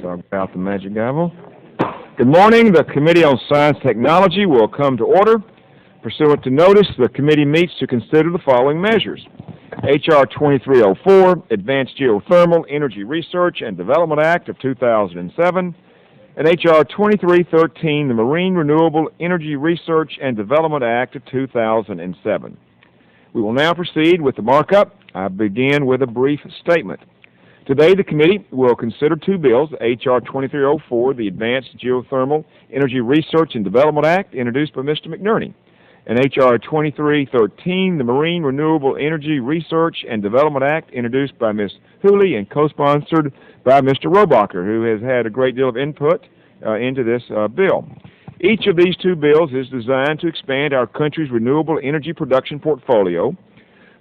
So out the magic gavel. Good morning. The Committee on Science and Technology will come to order. Pursuant to notice, the committee meets to consider the following measures. H.R. 2304, Advanced Geothermal Energy Research and Development Act of 2007, and H.R. 2313, the Marine Renewable Energy Research and Development Act of 2007. We will now proceed with the markup. I begin with a brief statement. Today, the committee will consider two bills, H.R. 2304, the Advanced Geothermal Energy Research and Development Act, introduced by Mr. McNerney, and H.R. 2313, the Marine Renewable Energy Research and Development Act, introduced by Ms. Hooley and co-sponsored by Mr. Robacher, who has had a great deal of input into this bill. Each of these two bills is designed to expand our country's renewable energy production portfolio.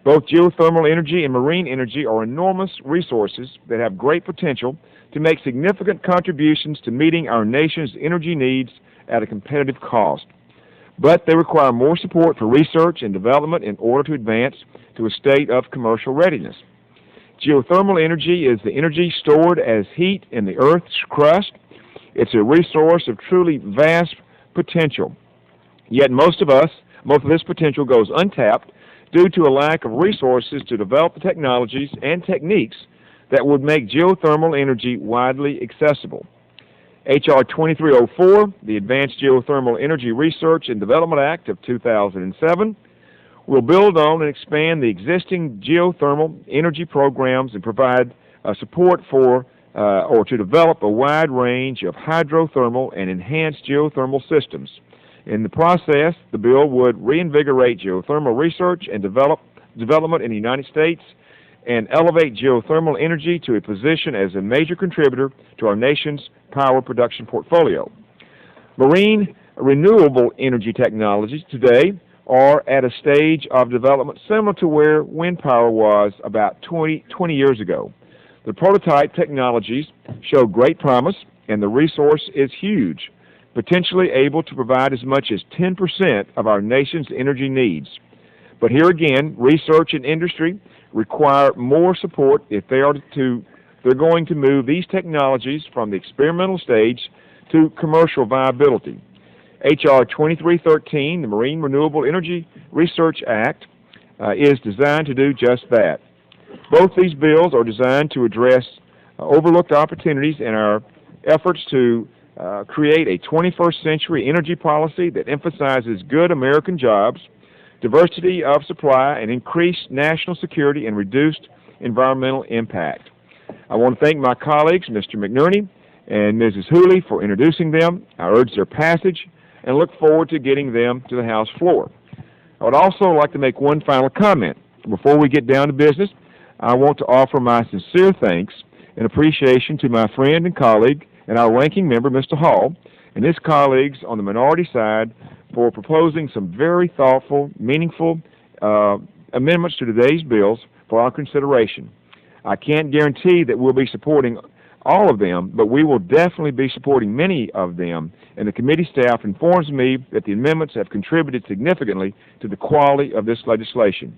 Both geothermal energy and marine energy are enormous resources that have great potential to make significant contributions to meeting our nation's energy needs at a competitive cost. But they require more support for research and development in order to advance to a state of commercial readiness. Geothermal energy is the energy stored as heat in the Earth's crust. It's a resource of truly vast potential. Yet most of this potential goes untapped due to a lack of resources to develop the technologies and techniques that would make geothermal energy widely accessible. H.R. 2304, the Advanced Geothermal Energy Research and Development Act of 2007, will build on and expand the existing geothermal energy programs and provide support for or to develop a wide range of hydrothermal and enhanced geothermal systems. In the process, the bill would reinvigorate geothermal research and development in the United States and elevate geothermal energy to a position as a major contributor to our nation's power production portfolio. Marine renewable energy technologies today are at a stage of development similar to where wind power was about 20 years ago. The prototype technologies show great promise, and the resource is huge, potentially able to provide as much as 10% of our nation's energy needs. But here again, research and industry require more support if they're going to move these technologies from the experimental stage to commercial viability. H.R. 2313, the Marine Renewable Energy Research Act, is designed to do just that. Both these bills are designed to address overlooked opportunities in our efforts to create a 21st century energy policy that emphasizes good American jobs, diversity of supply, and increased national security and reduced environmental impact. I want to thank my colleagues, Mr. McNerney and Mrs. Hooley, for introducing them. I urge their passage and look forward to getting them to the House floor. I would also like to make one final comment. Before we get down to business, I want to offer my sincere thanks and appreciation to my friend and colleague and our ranking member, Mr. Hall, and his colleagues on the minority side for proposing some very thoughtful, meaningful amendments to today's bills for our consideration. I can't guarantee that we'll be supporting all of them, but we will definitely be supporting many of them, and the committee staff informs me that the amendments have contributed significantly to the quality of this legislation.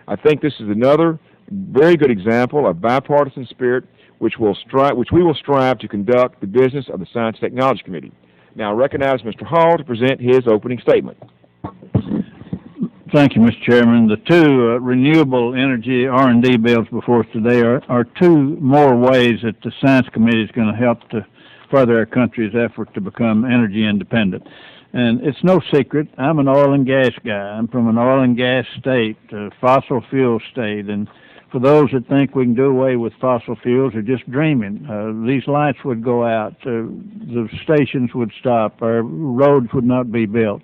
I think this is another very good example of bipartisan spirit which we will strive to conduct the business of the Science and Technology Committee. Now I recognize Mr. Hall to present his opening statement. Thank you, Mr. Chairman. The two renewable energy R&D bills before us today are two more ways that the Science Committee is going to help to further our country's effort to become energy independent. And it's no secret, I'm an oil and gas guy. I'm from an oil and gas state, a fossil fuel state, and for those that think we can do away with fossil fuels are just dreaming. These lights would go out, the stations would stop, our roads would not be built.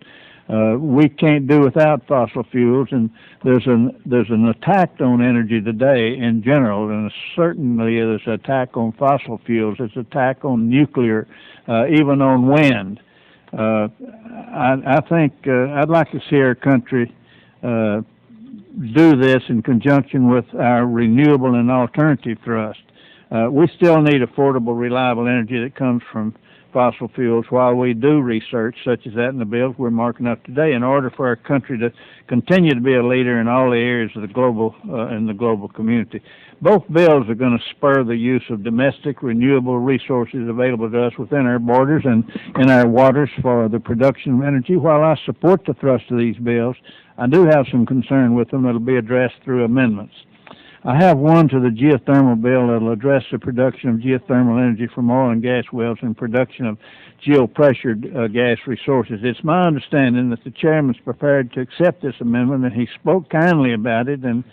We can't do without fossil fuels, and there's an attack on energy today in general, and certainly there's an attack on fossil fuels. There's an attack on nuclear, even on wind. I think I'd like to see our country do this in conjunction with our renewable and alternative thrust. We still need affordable, reliable energy that comes from fossil fuels while we do research such as that in the bills we're marking up today in order for our country to continue to be a leader in all the areas of the global in the global community. Both bills are going to spur the use of domestic renewable resources available to us within our borders and in our waters for the production of energy. While I support the thrust of these bills, I do have some concern with them that will be addressed through amendments. I have one to the geothermal bill that will address the production of geothermal energy from oil and gas wells and production of geopressured gas resources. It's my understanding that the chairman's prepared to accept this amendment, and he spoke kindly about it, and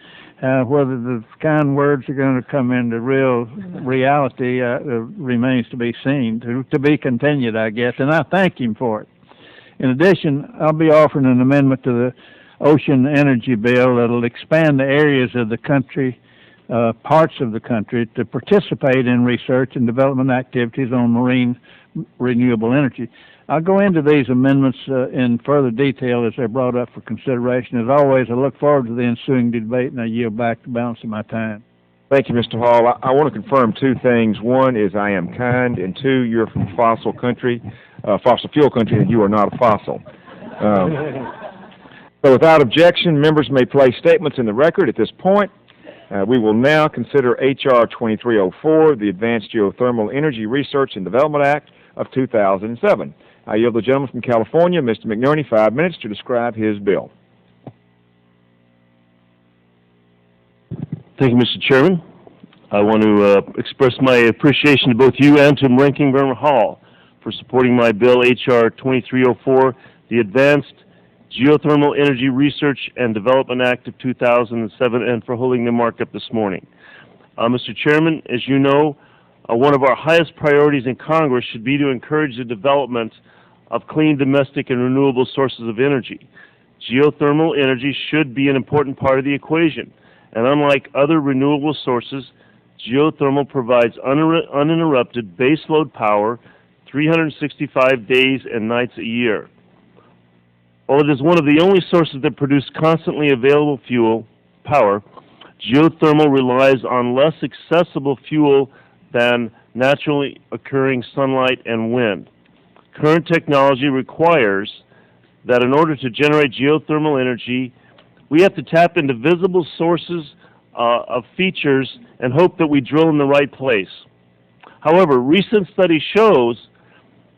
whether the kind words are going to come into real reality remains to be seen, to be continued, I guess, and I thank him for it. In addition, I'll be offering an amendment to the Ocean Energy Bill that will expand the areas of the country, parts of the country, to participate in research and development activities on marine renewable energy. I'll go into these amendments in further detail as they're brought up for consideration. As always, I look forward to the ensuing debate, and I yield back the balance of my time. Thank you, Mr. Hall. I want to confirm two things. One is I am kind, and two, you're from fossil fuel country, and you are not a fossil. So without objection, members may place statements in the record at this point. We will now consider H.R. 2304, the Advanced Geothermal Energy Research and Development Act of 2007. I yield the gentleman from California, Mr. McNerney, 5 minutes to describe his bill. Thank you, Mr. Chairman. I want to express my appreciation to both you and to Ranking Member Hall for supporting my bill, H.R. 2304, the Advanced Geothermal Energy Research and Development Act of 2007, and for holding the markup this morning. Mr. Chairman, as you know, one of our highest priorities in Congress should be to encourage the development of clean domestic and renewable sources of energy. Geothermal energy should be an important part of the equation, and unlike other renewable sources, geothermal provides uninterrupted baseload power 365 days and nights a year. While it is one of the only sources that produce constantly available power, geothermal relies on less accessible fuel than naturally occurring sunlight and wind. Current technology requires that in order to generate geothermal energy, we have to tap into visible sources of features and hope that we drill in the right place. However, recent study shows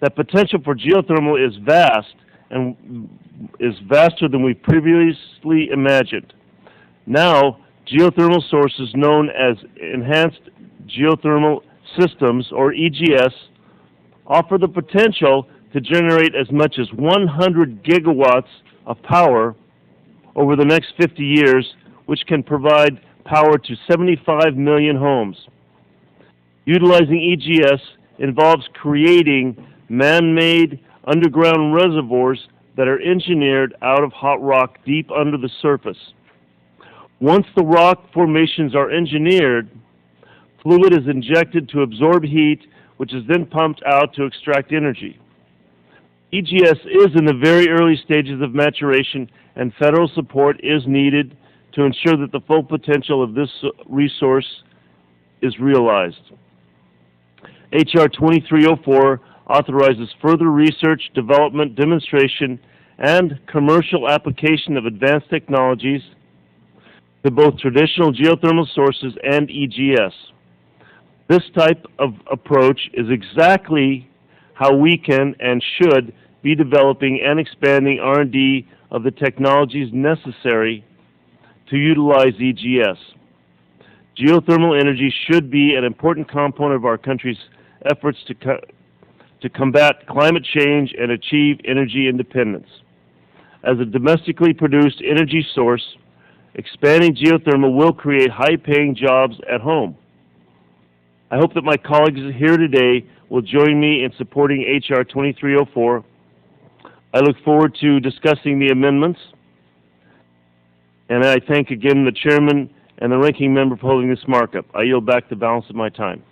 that potential for geothermal is vast and is vaster than we previously imagined. Now, geothermal sources known as Enhanced Geothermal Systems, or EGS, offer the potential to generate as much as 100 gigawatts of power over the next 50 years, which can provide power to 75 million homes. Utilizing EGS involves creating man-made underground reservoirs that are engineered out of hot rock deep under the surface. Once the rock formations are engineered, fluid is injected to absorb heat, which is then pumped out to extract energy. EGS is in the very early stages of maturation, and federal support is needed to ensure that the full potential of this resource is realized. H.R. 2304 authorizes further research, development, demonstration, and commercial application of advanced technologies to both traditional geothermal sources and EGS. This type of approach is exactly how we can and should be developing and expanding R&D of the technologies necessary to utilize EGS. Geothermal energy should be an important component of our country's efforts to combat climate change and achieve energy independence. As a domestically produced energy source, expanding geothermal will create high-paying jobs at home. I hope that my colleagues here today will join me in supporting H.R. 2304. I look forward to discussing the amendments, and I thank again the chairman and the ranking member for holding this markup. I yield back the balance of my time.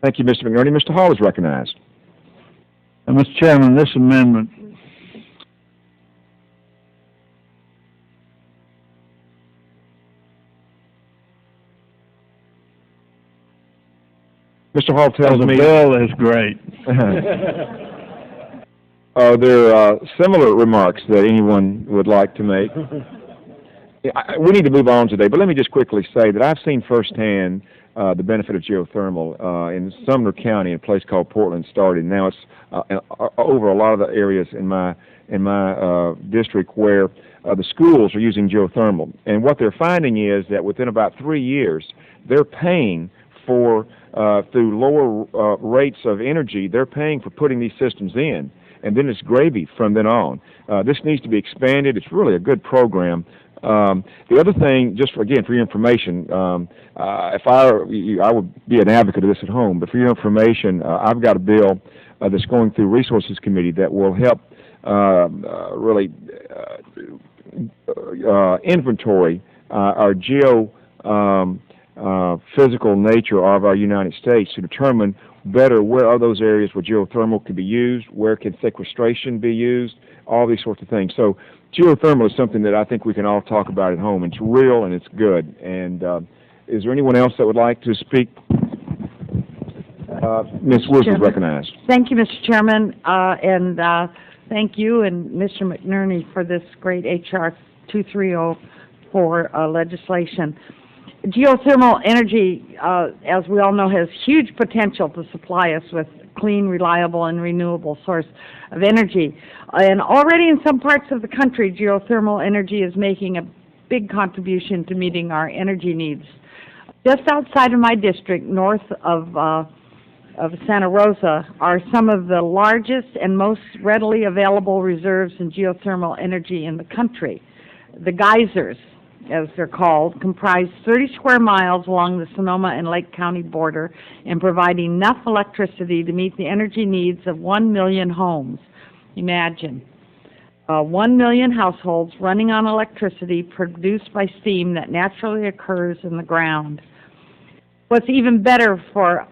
Thank you, Mr. McNerney. Mr. Hall is recognized. Mr. Chairman, this amendment Mr. Hall tells me the bill is great. Are there similar remarks that anyone would like to make? We need to move on today, but let me just quickly say that I've seen firsthand the benefit of geothermal in Sumner County, in a place called Portland started. Now it's over a lot of the areas in my district where the schools are using geothermal. And what they're finding is that within about 3 years, they're paying for, through lower rates of energy, they're paying for putting these systems in. And then it's gravy from then on. This needs to be expanded. It's really a good program. The other thing, just again for your information, if I would be an advocate of this at home, but for your information, I've got a bill that's going through Resources Committee that will help really inventory our physical nature of our United States to determine better where are those areas where geothermal can be used, where can sequestration be used, all these sorts of things. So geothermal is something that I think we can all talk about at home. It's real and it's good. And is there anyone else that would like to speak? Ms. Woods is recognized. Thank you, Mr. Chairman, and thank you and Mr. McNerney for this great H.R. 2304 legislation. Geothermal energy, as we all know, has huge potential to supply us with clean, reliable, and renewable source of energy. And already in some parts of the country, geothermal energy is making a big contribution to meeting our energy needs. Just outside of my district, north of Santa Rosa, are some of the largest and most readily available reserves in geothermal energy in the country. The geysers, as they're called, comprise 30 square miles along the Sonoma and Lake County border and provide enough electricity to meet the energy needs of 1 million homes. Imagine. 1 million households running on electricity produced by steam that naturally occurs in the ground. What's even better for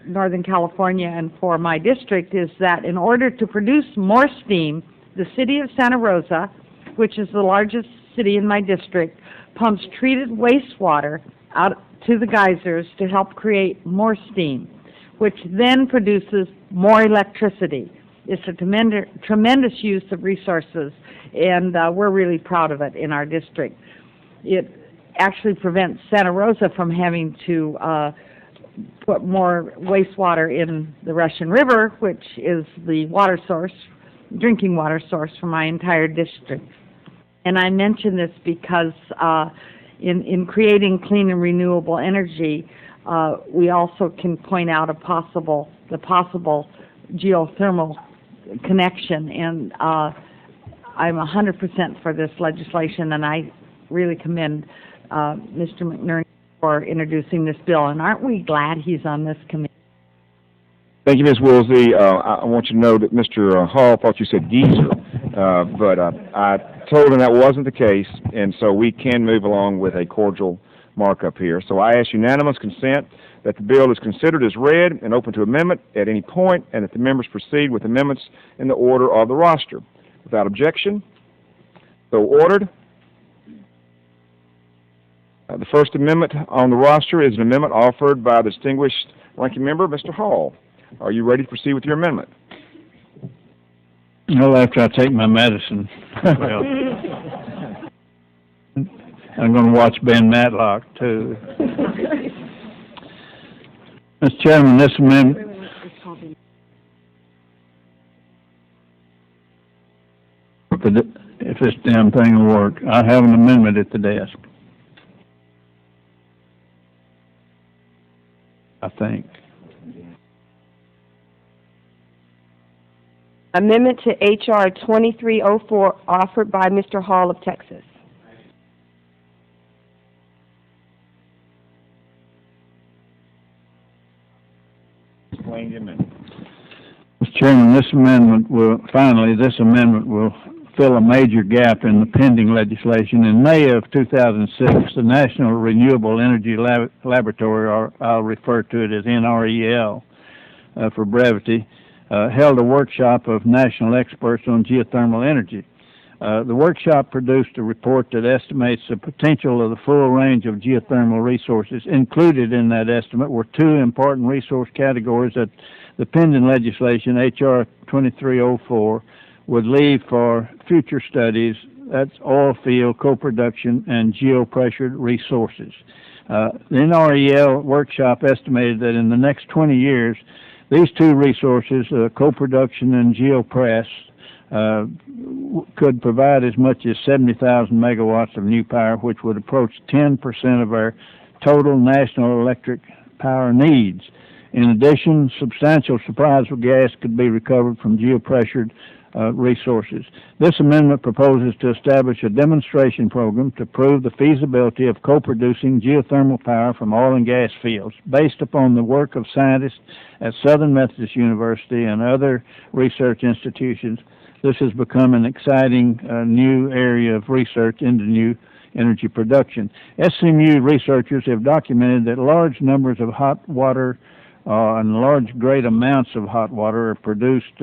Northern California and for my district is that in order to produce more steam, the city of Santa Rosa, which is the largest city in my district, pumps treated wastewater out to the geysers to help create more steam, which then produces more electricity. It's a tremendous use of resources, and we're really proud of it in our district. It actually prevents Santa Rosa from having to put more wastewater in the Russian River, which is the water source, drinking water source for my entire district. And I mention this because in creating clean and renewable energy, we also can point out the possible geothermal connection. And I'm 100% for this legislation, and I really commend Mr. McNerney for introducing this bill. And aren't we glad he's on this committee? Thank you, Ms. Woolsey. I want you to know that Mr. Hall thought you said geezer, but I told him that wasn't the case, and so we can move along with a cordial markup here. So I ask unanimous consent that the bill is considered as read and open to amendment at any point, and that the members proceed with amendments in the order of the roster. Without objection, so ordered. The first amendment on the roster is an amendment offered by the distinguished ranking member, Mr. Hall. Are you ready to proceed with your amendment? Well, after I take my medicine, well, I'm going to watch Ben Matlock, too. Mr. Chairman, this amendment... If this damn thing will work, I have an amendment at the desk. I think. Amendment to H.R. 2304 offered by Mr. Hall of Texas. Explain the amendment. Mr. Chairman, this amendment will fill a major gap in the pending legislation. In May of 2006, the National Renewable Energy Laboratory, or I'll refer to it as NREL for brevity, held a workshop of national experts on geothermal energy. The workshop produced a report that estimates the potential of the full range of geothermal resources. Included in that estimate were two important resource categories that The pending legislation, H.R. 2304, would leave for future studies, that's oil field co-production and geopressured resources. The NREL workshop estimated that in the next 20 years, these two resources, co-production and geopress, could provide as much as 70,000 megawatts of new power, which would approach 10% of our total national electric power needs. In addition, substantial supplies of gas could be recovered from geopressured resources. This amendment proposes to establish a demonstration program to prove the feasibility of co-producing geothermal power from oil and gas fields. Based upon the work of scientists at Southern Methodist University and other research institutions, this has become an exciting new area of research into new energy production. SMU researchers have documented that large numbers of hot water and great amounts of hot water are produced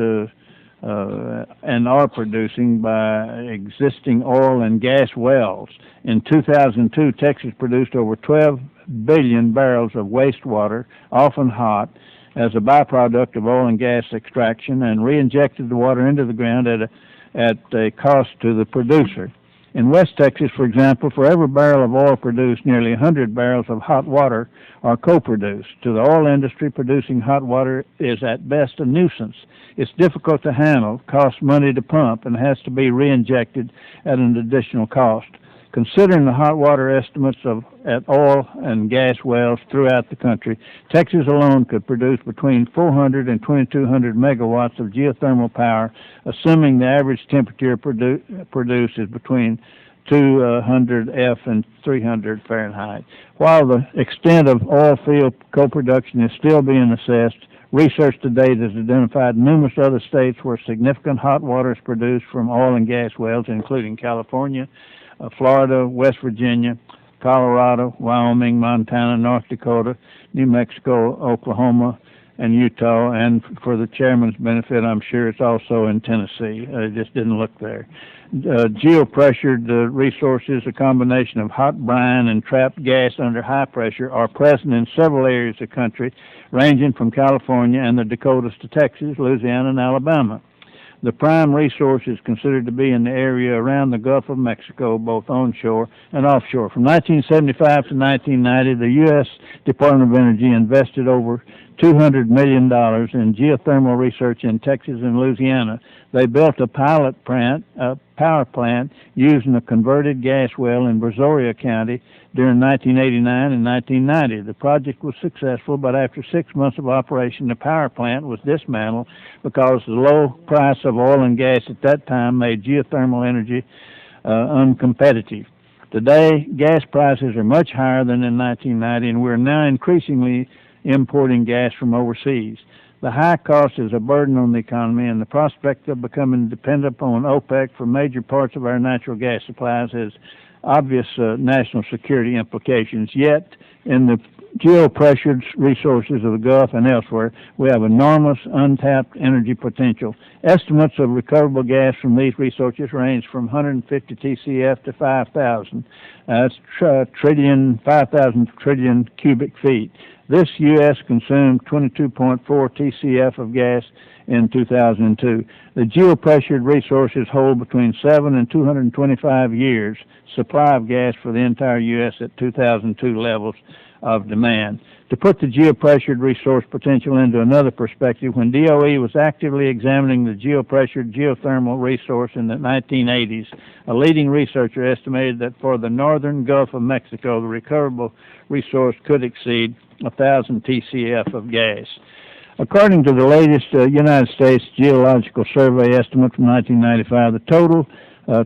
and are producing by existing oil and gas wells. In 2002, Texas produced over 12 billion barrels of wastewater, often hot, as a byproduct of oil and gas extraction, and re-injected the water into the ground at a cost to the producer. In West Texas, for example, for every barrel of oil produced, nearly 100 barrels of hot water are co-produced. To the oil industry, producing hot water is at best a nuisance. It's difficult to handle, costs money to pump, and has to be re-injected at an additional cost. Considering the hot water estimates at oil and gas wells throughout the country, Texas alone could produce between 400 and 2,200 megawatts of geothermal power, assuming the average temperature produced is between 200 F and 300 Fahrenheit. While the extent of oil field co-production is still being assessed, research to date has identified numerous other states where significant hot water is produced from oil and gas wells, including California, Florida, West Virginia, Colorado, Wyoming, Montana, North Dakota, New Mexico, Oklahoma, and Utah. And for the chairman's benefit, I'm sure it's also in Tennessee. It just didn't look there. Geopressured resources, a combination of hot brine and trapped gas under high pressure, are present in several areas of the country, ranging from California and the Dakotas to Texas, Louisiana, and Alabama. The prime resource is considered to be in the area around the Gulf of Mexico, both onshore and offshore. From 1975 to 1990, the U.S. Department of Energy invested over $200 million in geothermal research in Texas and Louisiana. They built a power plant using a converted gas well in Brazoria County during 1989 and 1990. The project was successful, but after 6 months of operation, the power plant was dismantled because the low price of oil and gas at that time made geothermal energy uncompetitive. Today, gas prices are much higher than in 1990, and we're now increasingly importing gas from overseas. The high cost is a burden on the economy, and the prospect of becoming dependent upon OPEC for major parts of our natural gas supplies has obvious national security implications. Yet, in the geopressured resources of the Gulf and elsewhere, we have enormous untapped energy potential. Estimates of recoverable gas from these resources range from 150 TCF to 5,000. That's 5,000 trillion cubic feet. This U.S. consumed 22.4 TCF of gas in 2002. The geopressured resources hold between 7 and 225 years supply of gas for the entire U.S. at 2002 levels of demand. To put the geopressured resource potential into another perspective, when DOE was actively examining the geopressured geothermal resource in the 1980s, a leading researcher estimated that for the northern Gulf of Mexico, the recoverable resource could exceed 1,000 TCF of gas. According to the latest United States Geological Survey estimate from 1995, the total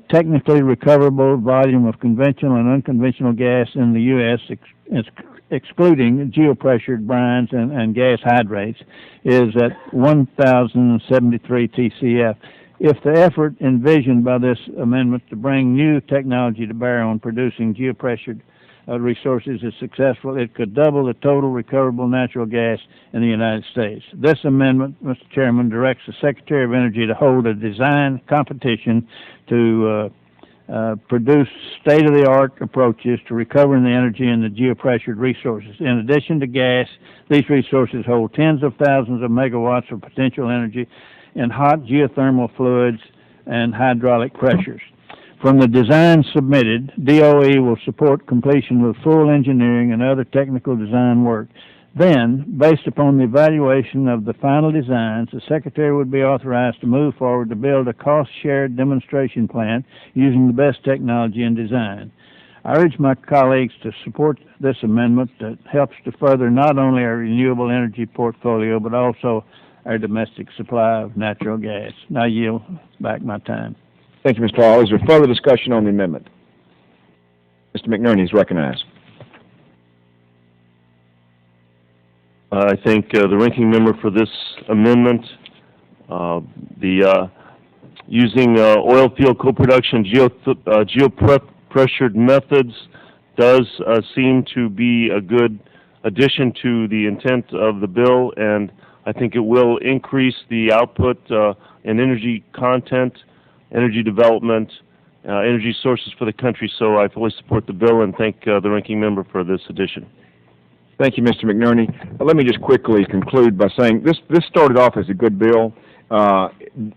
technically recoverable volume of conventional and unconventional gas in the U.S., excluding geopressured brines and gas hydrates, is at 1,073 TCF. If the effort envisioned by this amendment to bring new technology to bear on producing geopressured resources is successful, it could double the total recoverable natural gas in the United States. This amendment, Mr. Chairman, directs the Secretary of Energy to hold a design competition to produce state-of-the-art approaches to recovering the energy in the geopressured resources. In addition to gas, these resources hold tens of thousands of megawatts of potential energy in hot geothermal fluids and hydraulic pressures. From the design submitted, DOE will support completion with full engineering and other technical design work. Then, based upon the evaluation of the final designs, the Secretary would be authorized to move forward to build a cost-shared demonstration plant using the best technology and design. I urge my colleagues to support this amendment that helps to further not only our renewable energy portfolio, but also our domestic supply of natural gas. Now I yield back my time. Thank you, Mr. Hall. Is there further discussion on the amendment? Mr. McNerney is recognized. I thank the ranking member for this amendment. Using oil field co-production geopressured methods does seem to be a good addition to the intent of the bill, and I think it will increase the output and energy content, energy development, energy sources for the country. So I fully support the bill and thank the ranking member for this addition. Thank you, Mr. McNerney. Let me just quickly conclude by saying this started off as a good bill.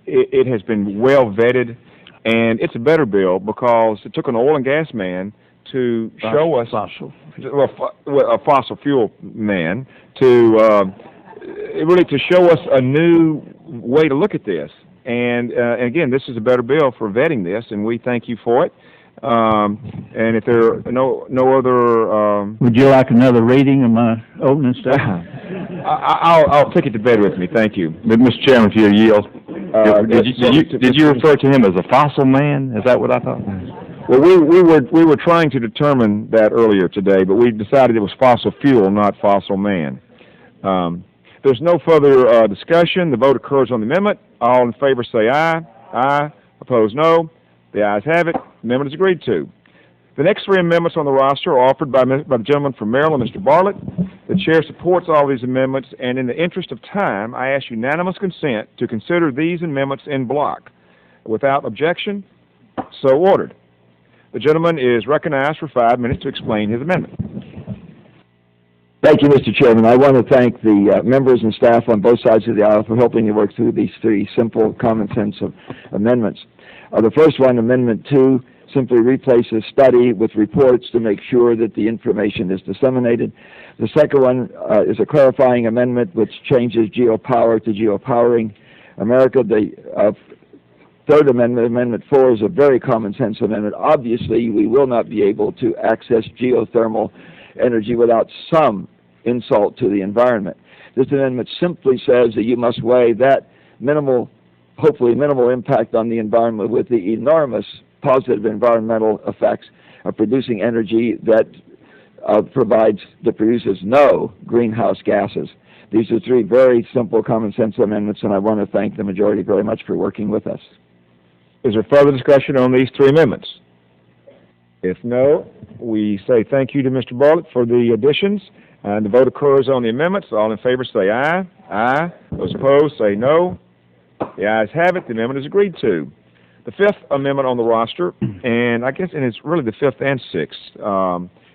It has been well vetted, and it's a better bill because it took an oil and gas man to show us a fossil fuel man to really to show us a new way to look at this. And again, this is a better bill for vetting this, and we thank you for it. And if there are no other... Would you like another reading of my opening statement? I'll take it to bed with me, thank you. Mr. Chairman, if you yield, did you refer to him as a fossil man? Is that what I thought? Well, we were trying to determine that earlier today, but we decided it was fossil fuel, not fossil man. There's no further discussion. The vote occurs on the amendment. All in favor say aye. Aye. Opposed, no. The ayes have it. The amendment is agreed to. The next three amendments on the roster are offered by the gentleman from Maryland, Mr. Bartlett. The chair supports all these amendments, and in the interest of time, I ask unanimous consent to consider these amendments in block. Without objection, so ordered. The gentleman is recognized for 5 minutes to explain his amendment. Thank you, Mr. Chairman. I want to thank the members and staff on both sides of the aisle for helping me work through these three simple, common sense amendments. The first one, Amendment 2, simply replaces study with reports to make sure that the information is disseminated. The second one is a clarifying amendment which changes geopower to geopowering America. The third amendment, Amendment 4, is a very common sense amendment. Obviously, we will not be able to access geothermal energy without some insult to the environment. This amendment simply says that you must weigh that hopefully minimal impact on the environment with the enormous positive environmental effects of producing energy that produces no greenhouse gases. These are three very simple common sense amendments, and I want to thank the majority very much for working with us. Is there further discussion on these three amendments? If no, we say thank you to Mr. Bartlett for the additions, and the vote occurs on the amendments. All in favor say aye. Aye. Those opposed say no. The ayes have it. The amendment is agreed to. The fifth amendment on the roster, and it's really the fifth and sixth,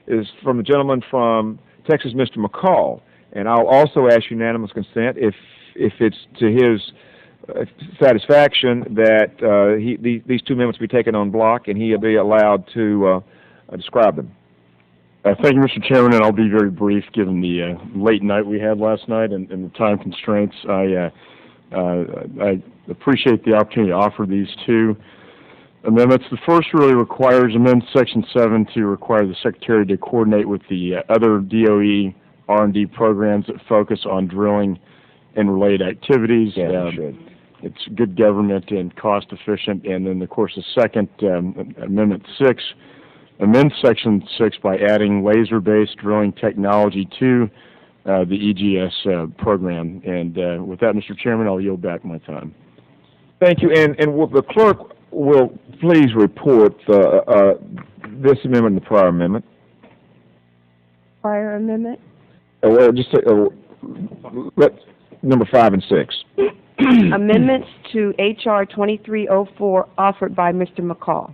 is from the gentleman from Texas, Mr. McCall. And I'll also ask unanimous consent if it's to his satisfaction that these two amendments be taken on block and he'll be allowed to describe them. Thank you, Mr. Chairman, and I'll be very brief given the late night we had last night and the time constraints. I appreciate the opportunity to offer these two amendments. The first really requires amendment Section 7 to require the Secretary to coordinate with the other DOE R&D programs that focus on drilling and related activities. Yeah, should. It's good government and cost efficient. And then, of course, the second, Amendment 6, amends Section 6 by adding laser-based drilling technology to the EGS program. And with that, Mr. Chairman, I'll yield back my time. Thank you. And the clerk will please report this amendment and the prior amendment. Prior amendment? Well, just number 5 and 6. Amendments to H.R. 2304 offered by Mr. McCall.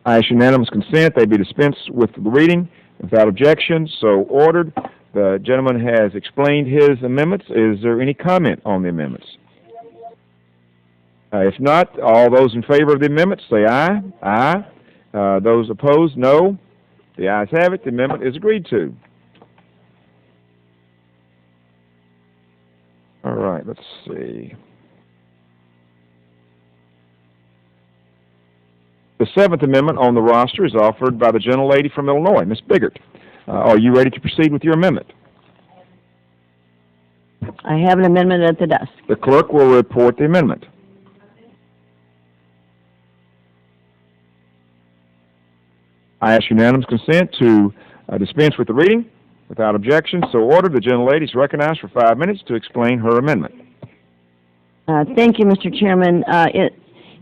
I ask unanimous consent they be dispensed with the reading without objection, so ordered. The gentleman has explained his amendments. Is there any comment on the amendments? If not, all those in favor of the amendment say aye. Aye. Those opposed, no. The ayes have it. The amendment is agreed to. All right, let's see. The seventh amendment on the roster is offered by the gentlelady from Illinois, Ms. Biggert. Are you ready to proceed with your amendment? I have an amendment at the desk. The clerk will report the amendment. I ask unanimous consent to dispense with the reading. Without objection, so ordered. The gentlelady is recognized for 5 minutes to explain her amendment. Thank you, Mr. Chairman.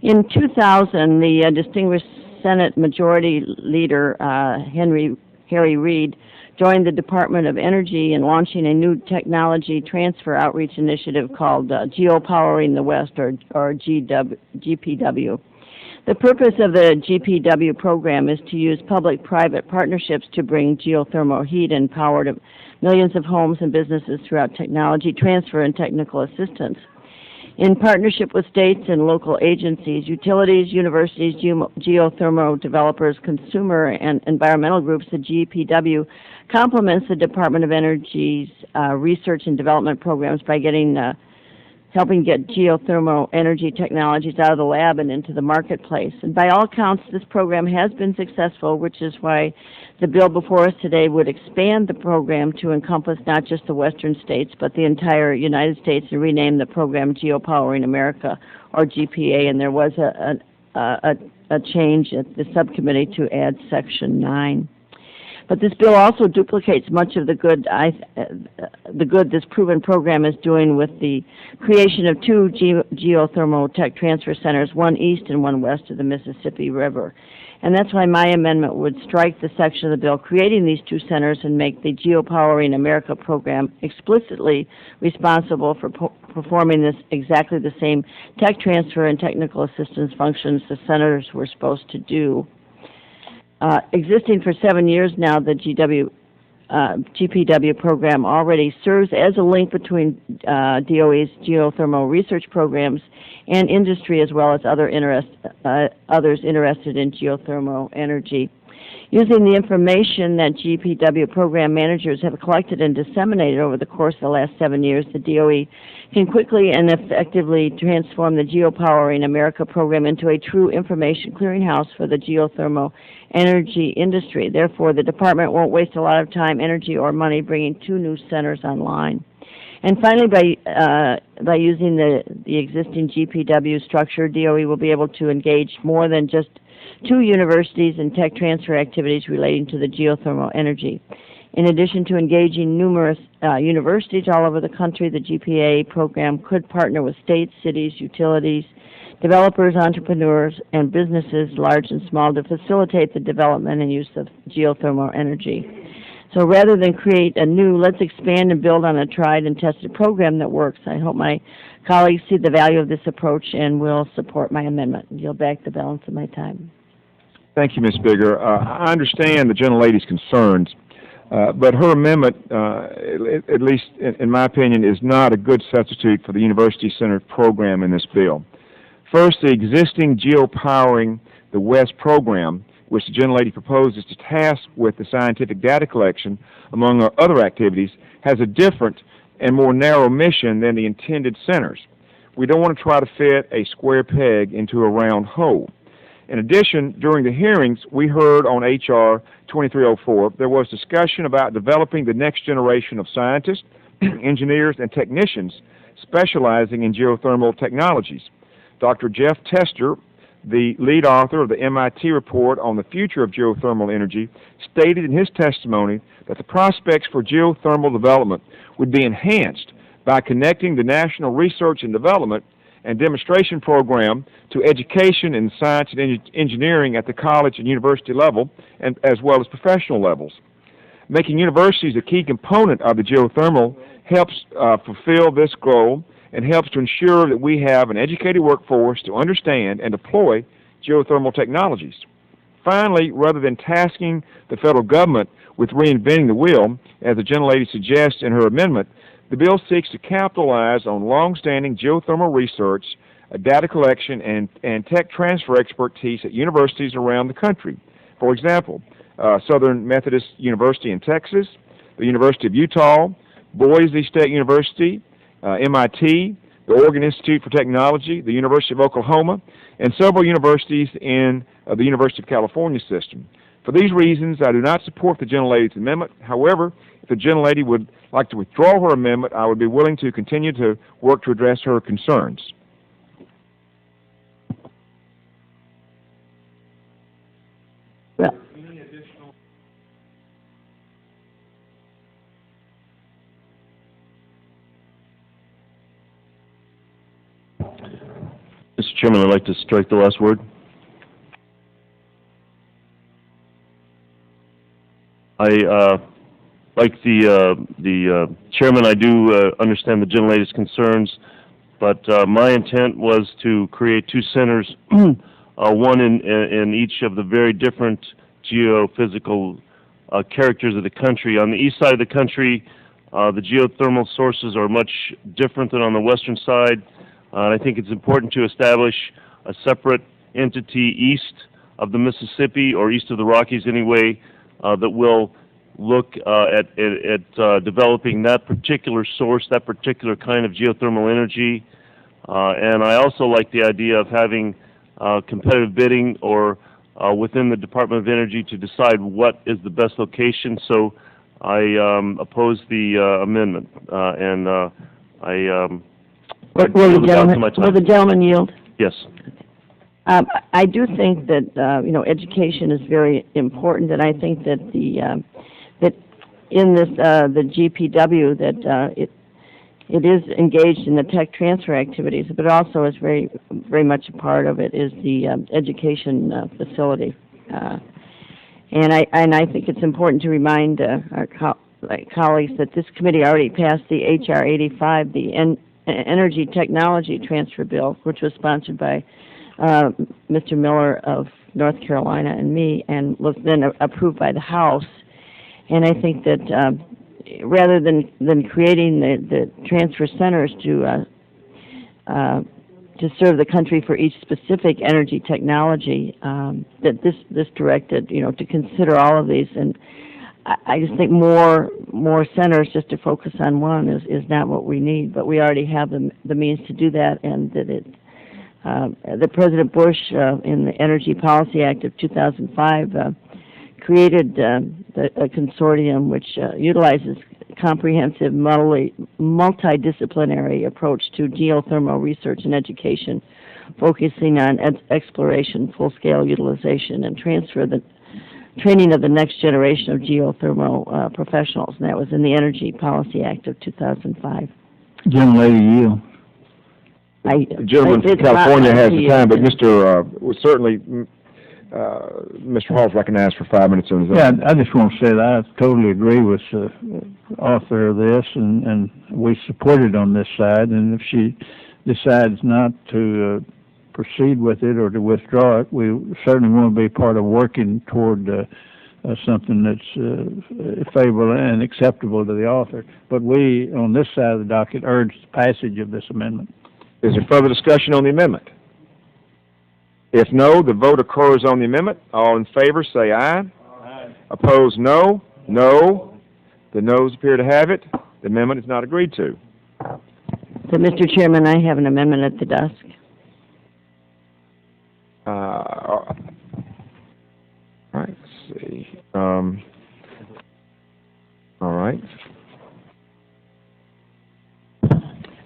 In 2000, the distinguished Senate Majority Leader, Harry Reid, joined the Department of Energy in launching a new technology transfer outreach initiative called Geopowering the West, or GPW. The purpose of the GPW program is to use public-private partnerships to bring geothermal heat and power to millions of homes and businesses throughout technology transfer and technical assistance. In partnership with states and local agencies, utilities, universities, geothermal developers, consumer and environmental groups, the GPW complements the Department of Energy's research and development programs by helping get geothermal energy technologies out of the lab and into the marketplace. And by all accounts, this program has been successful, which is why the bill before us today would expand the program to encompass not just the western states, but the entire United States, and rename the program Geopowering America, or GPA. And there was a change at the subcommittee to add Section 9. But this bill also duplicates much of the good this proven program is doing with the creation of two geothermal tech transfer centers, one east and one west of the Mississippi River. And that's why my amendment would strike the section of the bill creating these two centers and make the Geopowering America program explicitly responsible for performing exactly the same tech transfer and technical assistance functions the centers were supposed to do. Existing for 7 years now, the GPW program already serves as a link between DOE's geothermal research programs and industry, as well as others interested in geothermal energy. Using the information that GPW program managers have collected and disseminated over the course of the last 7 years, the DOE can quickly and effectively transform the Geopowering America program into a true information clearinghouse for the geothermal energy industry. Therefore, the department won't waste a lot of time, energy, or money bringing two new centers online. And finally, by using the existing GPW structure, DOE will be able to engage more than just two universities in tech transfer activities relating to the geothermal energy. In addition to engaging numerous universities all over the country, the GPA program could partner with states, cities, utilities, developers, entrepreneurs, and businesses, large and small, to facilitate the development and use of geothermal energy. So rather than create a new, let's expand and build on a tried and tested program that works. I hope my colleagues see the value of this approach and will support my amendment. Yield back the balance of my time. Thank you, Ms. Bigger. I understand the gentlelady's concerns, but her amendment, at least in my opinion, is not a good substitute for the university-centered program in this bill. First, the existing Geopowering the West program, which the gentlelady proposes to task with the scientific data collection, among other activities, has a different and more narrow mission than the intended centers. We don't want to try to fit a square peg into a round hole. In addition, during the hearings we heard on H.R. 2304, there was discussion about developing the next generation of scientists, engineers, and technicians specializing in geothermal technologies. Dr. Jeff Tester, the lead author of the MIT report on the future of geothermal energy, stated in his testimony that the prospects for geothermal development would be enhanced by connecting the National Research and Development and Demonstration Program to education in science and engineering at the college and university level, and as well as professional levels. Making universities a key component of the geothermal helps fulfill this goal and helps to ensure that we have an educated workforce to understand and deploy geothermal technologies. Finally, rather than tasking the federal government with reinventing the wheel, as the gentlelady suggests in her amendment, the bill seeks to capitalize on long-standing geothermal research, data collection, and tech transfer expertise at universities around the country. For example, Southern Methodist University in Texas, the University of Utah, Boise State University, MIT, the Oregon Institute for Technology, the University of Oklahoma, and several universities in the University of California system. For these reasons, I do not support the gentlelady's amendment. However, if the gentlelady would like to withdraw her amendment, I would be willing to continue to work to address her concerns. Well, Mr. Chairman, I'd like to strike the last word. Like the chairman, I do understand the gentlelady's concerns, but my intent was to create two centers, one in each of the very different geophysical characters of the country. On the east side of the country, the geothermal sources are much different than on the western side. I think it's important to establish a separate entity east of the Mississippi, or east of the Rockies anyway, that will look at developing that particular source, that particular kind of geothermal energy. And I also like the idea of having competitive bidding or within the Department of Energy to decide what is the best location. So I oppose the amendment, and will the gentleman yield? Yes. I do think that education is very important, and I think that that in this the GPW that it is engaged in the tech transfer activities, but also is very much a part of it is the education facility, and I think it's important to remind our colleagues that this committee already passed the HR 85, the Energy Technology Transfer Bill, which was sponsored by Mr. Miller of North Carolina and me, and was then approved by the House. And I think that rather than creating the transfer centers to serve the country for each specific energy technology, that this directed to consider all of these. And I just think more centers just to focus on one is not what we need. But we already have the means to do that, and that the President Bush in the Energy Policy Act of 2005 created a consortium which utilizes comprehensive multidisciplinary approach to geothermal research and education, focusing on exploration, full-scale utilization, and training of the next generation of geothermal professionals. And that was in the Energy Policy Act of 2005. Gentlelady yield. The gentleman from California has the time, but Mr. Hall's recognized for 5 minutes on his own. Yeah, I just want to say that I totally agree with the author of this, and we support it on this side. And if she decides not to proceed with it or to withdraw it, we certainly want to be part of working toward something that's favorable and acceptable to the author. But we, on this side of the docket, urge the passage of this amendment. Is there further discussion on the amendment? If no, the vote occurs on the amendment. All in favor say aye. Aye. Opposed, no. No. The noes appear to have it. The amendment is not agreed to. So, Mr. Chairman, I have an amendment at the desk. All right, let's see. All right.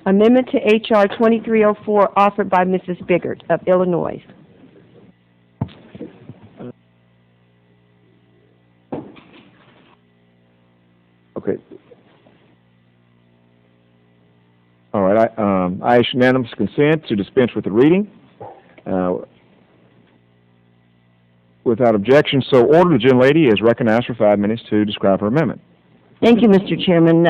Amendment to H.R. 2304 offered by Mrs. Biggert of Illinois. Okay. All right, I ask unanimous consent to dispense with the reading. Without objection, so ordered. The gentlelady is recognized for 5 minutes to describe her amendment. Thank you, Mr. Chairman.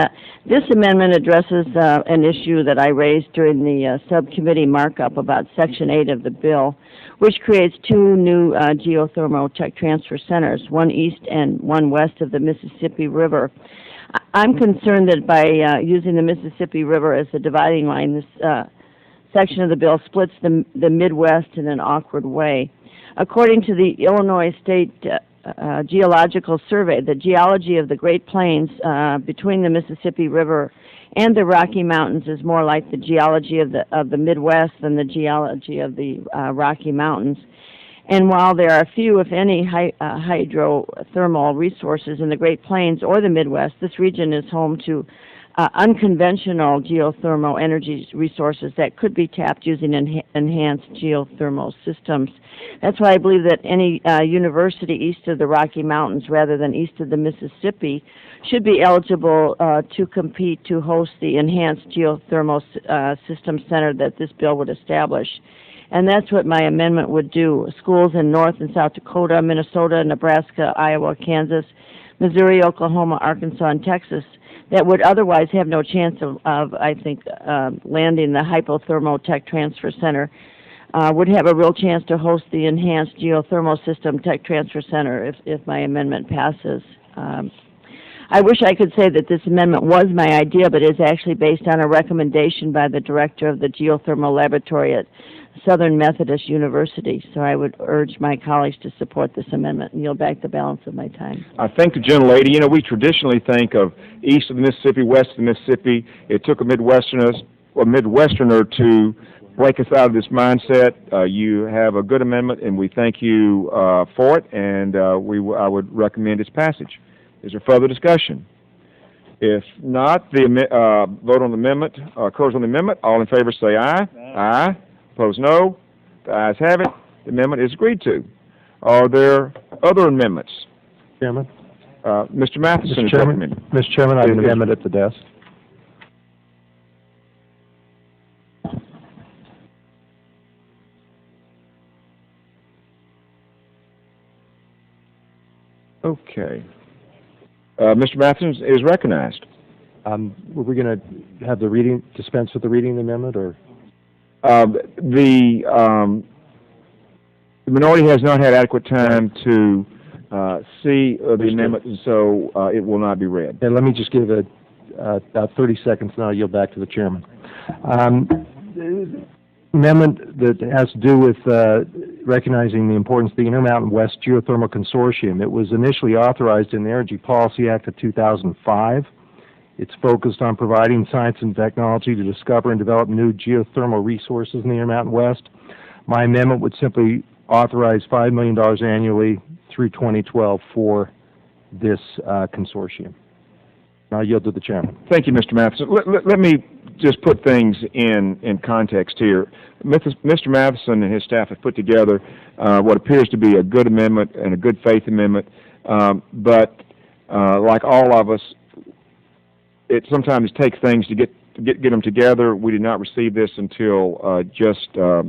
This amendment addresses an issue that I raised during the subcommittee markup about Section 8 of the bill, which creates two new geothermal tech transfer centers, one east and one west of the Mississippi River. I'm concerned that by using the Mississippi River as the dividing line, this section of the bill splits the Midwest in an awkward way. According to the Illinois State Geological Survey, the geology of the Great Plains between the Mississippi River and the Rocky Mountains is more like the geology of the Midwest than the geology of the Rocky Mountains. And while there are few, if any, hydrothermal resources in the Great Plains or the Midwest, this region is home to unconventional geothermal energy resources that could be tapped using enhanced geothermal systems. That's why I believe that any university east of the Rocky Mountains rather than east of the Mississippi should be eligible to compete to host the enhanced geothermal system center that this bill would establish. And that's what my amendment would do. Schools in North and South Dakota, Minnesota, Nebraska, Iowa, Kansas, Missouri, Oklahoma, Arkansas, and Texas that would otherwise have no chance of I think, landing the hypothermal tech transfer center would have a real chance to host the enhanced geothermal system tech transfer center if my amendment passes. I wish I could say that this amendment was my idea, but it's actually based on a recommendation by the director of the geothermal laboratory at Southern Methodist University. So I would urge my colleagues to support this amendment and yield back the balance of my time. I thank the gentlelady. You know, we traditionally think of east of the Mississippi, west of the Mississippi. It took a Midwesterner to break us out of this mindset. You have a good amendment, and we thank you for it, and I would recommend its passage. Is there further discussion? If not, the vote on the amendment occurs on the amendment. All in favor say aye. Aye. Opposed, no. The ayes have it. The amendment is agreed to. Are there other amendments? Chairman? Mr. Matheson is recommending. Mr. Chairman, I have an amendment at the desk. Okay. Mr. Matheson is recognized. Were we going to have the reading, dispense with the reading of the amendment, or? The minority has not had adequate time to see the amendment, and so it will not be read. And let me just give about 30 seconds, and I'll yield back to the chairman. Amendment that has to do with recognizing the importance of the Intermountain West Geothermal Consortium. It was initially authorized in the Energy Policy Act of 2005. It's focused on providing science and technology to discover and develop new geothermal resources in the Intermountain West. My amendment would simply authorize $5 million annually through 2012 for this consortium. I'll yield to the chairman. Thank you, Mr. Matheson. Let me just put things in context here. Mr. Matheson and his staff have put together what appears to be a good amendment and a good faith amendment, but like all of us, it sometimes takes things to get them together. We did not receive this until just a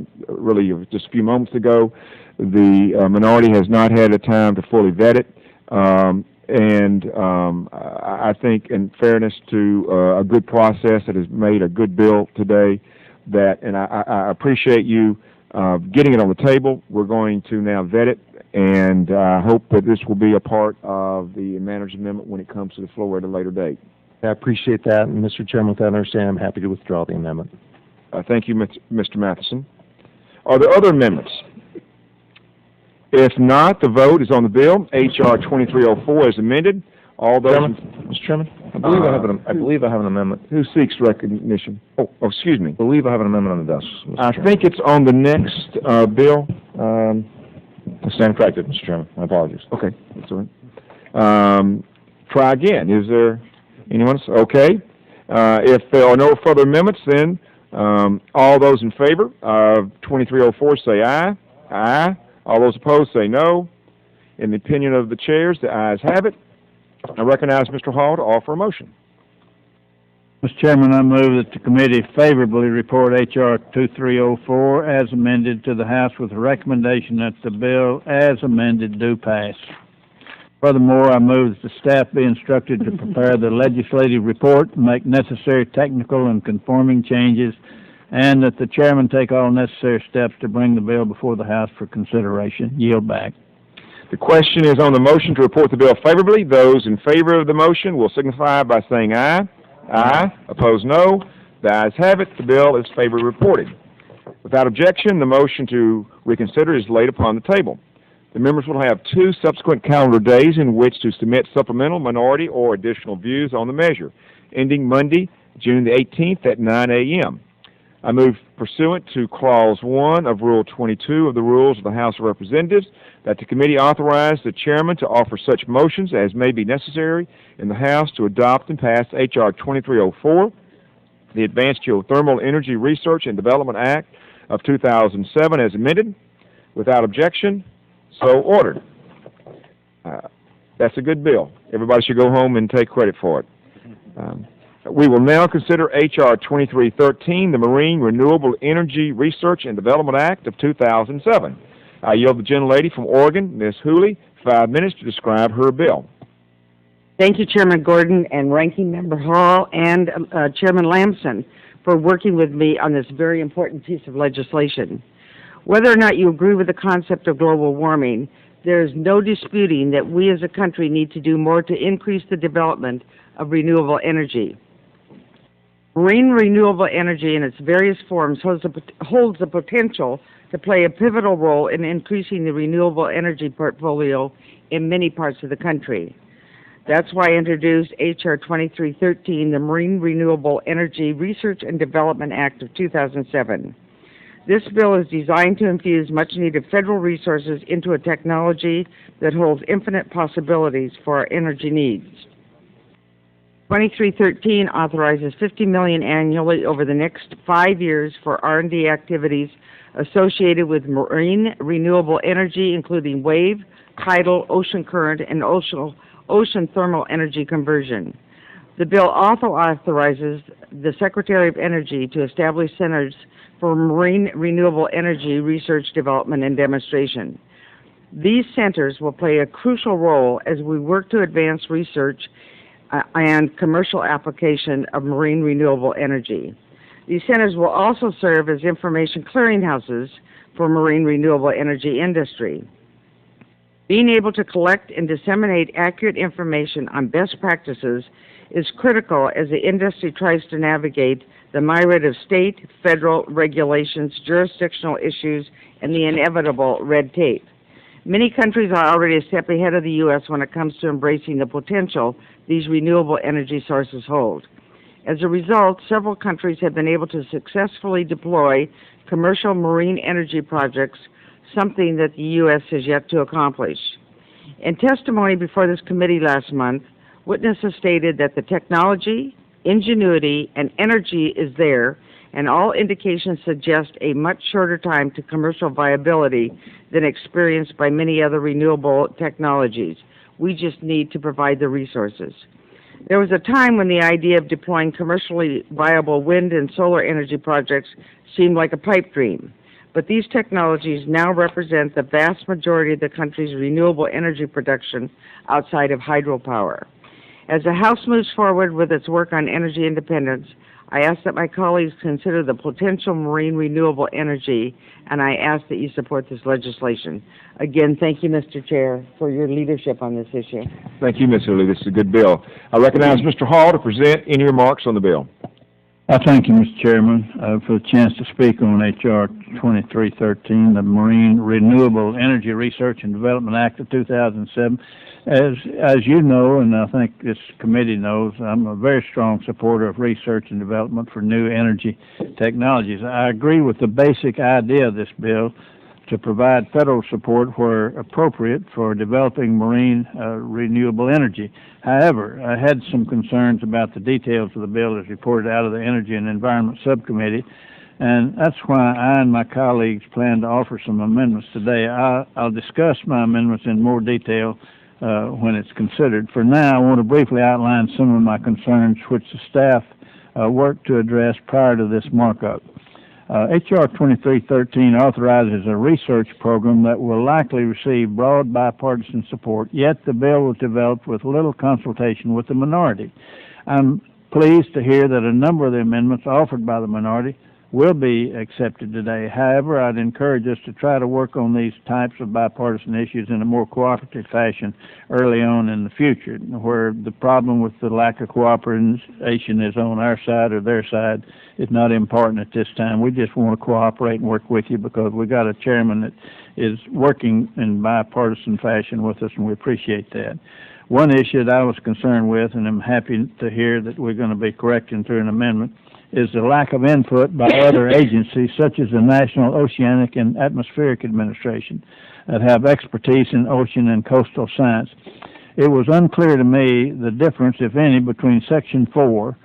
few moments ago. The minority has not had a time to fully vet it, and I think, in fairness to a good process that has made a good bill today, and I appreciate you getting it on the table. We're going to now vet it, and I hope that this will be a part of the manager's amendment when it comes to the floor at a later date. I appreciate that, and Mr. Chairman, with that understanding, I'm happy to withdraw the amendment. Thank you, Mr. Matheson. Are there other amendments? If not, the vote is on the bill. H.R. 2304 is amended. All those... Mr. Chairman, I believe I have an amendment. Who seeks recognition? Oh, excuse me. I believe I have an amendment on the desk, Mr. I Chairman. think it's on the next bill. I stand corrected, Mr. Chairman. My apologies. Okay, that's all right. Try again. Is there anyone else? Okay. If there are no further amendments, then all those in favor of 2304 say aye. Aye. All those opposed say no. In the opinion of the chairs, the ayes have it. I recognize Mr. Hall to offer a motion. Mr. Chairman, I move that the committee favorably report H.R. 2304 as amended to the House with a recommendation that the bill as amended do pass. Furthermore, I move that the staff be instructed to prepare the legislative report, make necessary technical and conforming changes, and that the chairman take all necessary steps to bring the bill before the House for consideration. Yield back. The question is on the motion to report the bill favorably. Those in favor of the motion will signify by saying aye. Aye. Opposed, no. The ayes have it. The bill is favorably reported. Without objection, the motion to reconsider is laid upon the table. The members will have 2 subsequent calendar days in which to submit supplemental, minority, or additional views on the measure, ending Monday, June the 18th at 9 a.m. I move pursuant to Clause 1 of Rule 22 of the Rules of the House of Representatives that the committee authorize the chairman to offer such motions as may be necessary in the House to adopt and pass H.R. 2304, the Advanced Geothermal Energy Research and Development Act of 2007 as amended. Without objection, so ordered. That's a good bill. Everybody should go home and take credit for it. We will now consider H.R. 2313, the Marine Renewable Energy Research and Development Act of 2007. I yield the gentlelady from Oregon, Ms. Hooley, 5 minutes to describe her bill. Thank you, Chairman Gordon and Ranking Member Hall and Chairman Lamson for working with me on this very important piece of legislation. Whether or not you agree with the concept of global warming, there is no disputing that we as a country need to do more to increase the development of renewable energy. Marine renewable energy in its various forms holds the potential to play a pivotal role in increasing the renewable energy portfolio in many parts of the country. That's why I introduced H.R. 2313, the Marine Renewable Energy Research and Development Act of 2007. This bill is designed to infuse much-needed federal resources into a technology that holds infinite possibilities for our energy needs. 2313 authorizes $50 million annually over the next 5 years for R&D activities associated with marine renewable energy, including wave, tidal, ocean current, and ocean thermal energy conversion. The bill also authorizes the Secretary of Energy to establish centers for marine renewable energy research, development, and demonstration. These centers will play a crucial role as we work to advance research and commercial application of marine renewable energy. These centers will also serve as information clearinghouses for marine renewable energy industry. Being able to collect and disseminate accurate information on best practices is critical as the industry tries to navigate the myriad of state, federal regulations, jurisdictional issues, and the inevitable red tape. Many countries are already a step ahead of the U.S. when it comes to embracing the potential these renewable energy sources hold. As a result, several countries have been able to successfully deploy commercial marine energy projects, something that the U.S. has yet to accomplish. In testimony before this committee last month, witnesses stated that the technology, ingenuity, and energy is there, and all indications suggest a much shorter time to commercial viability than experienced by many other renewable technologies. We just need to provide the resources. There was a time when the idea of deploying commercially viable wind and solar energy projects seemed like a pipe dream, but these technologies now represent the vast majority of the country's renewable energy production outside of hydropower. As the House moves forward with its work on energy independence, I ask that my colleagues consider the potential marine renewable energy, and I ask that you support this legislation. Again, thank you, Mr. Chair, for your leadership on this issue. Thank you, Ms. Hooley. This is a good bill. I recognize Mr. Hall to present any remarks on the bill. I thank you, Mr. Chairman, for the chance to speak on H.R. 2313, the Marine Renewable Energy Research and Development Act of 2007. As you know, and I think this committee knows, I'm a very strong supporter of research and development for new energy technologies. I agree with the basic idea of this bill to provide federal support where appropriate for developing marine renewable energy. However, I had some concerns about the details of the bill as reported out of the Energy and Environment Subcommittee, and that's why I and my colleagues plan to offer some amendments today. I'll discuss my amendments in more detail when it's considered. For now, I want to briefly outline some of my concerns which the staff worked to address prior to this markup. H.R. 2313 authorizes a research program that will likely receive broad bipartisan support, yet the bill was developed with little consultation with the minority. I'm pleased to hear that a number of the amendments offered by the minority will be accepted today. However, I'd encourage us to try to work on these types of bipartisan issues in a more cooperative fashion early on in the future, where the problem with the lack of cooperation is on our side or their side is not important at this time. We just want to cooperate and work with you because we got a chairman that is working in bipartisan fashion with us, and we appreciate that. One issue that I was concerned with, and I'm happy to hear that we're going to be correcting through an amendment, is the lack of input by other agencies such as the National Oceanic and Atmospheric Administration that have expertise in ocean and coastal science. It was unclear to me the difference, if any, between Section 4,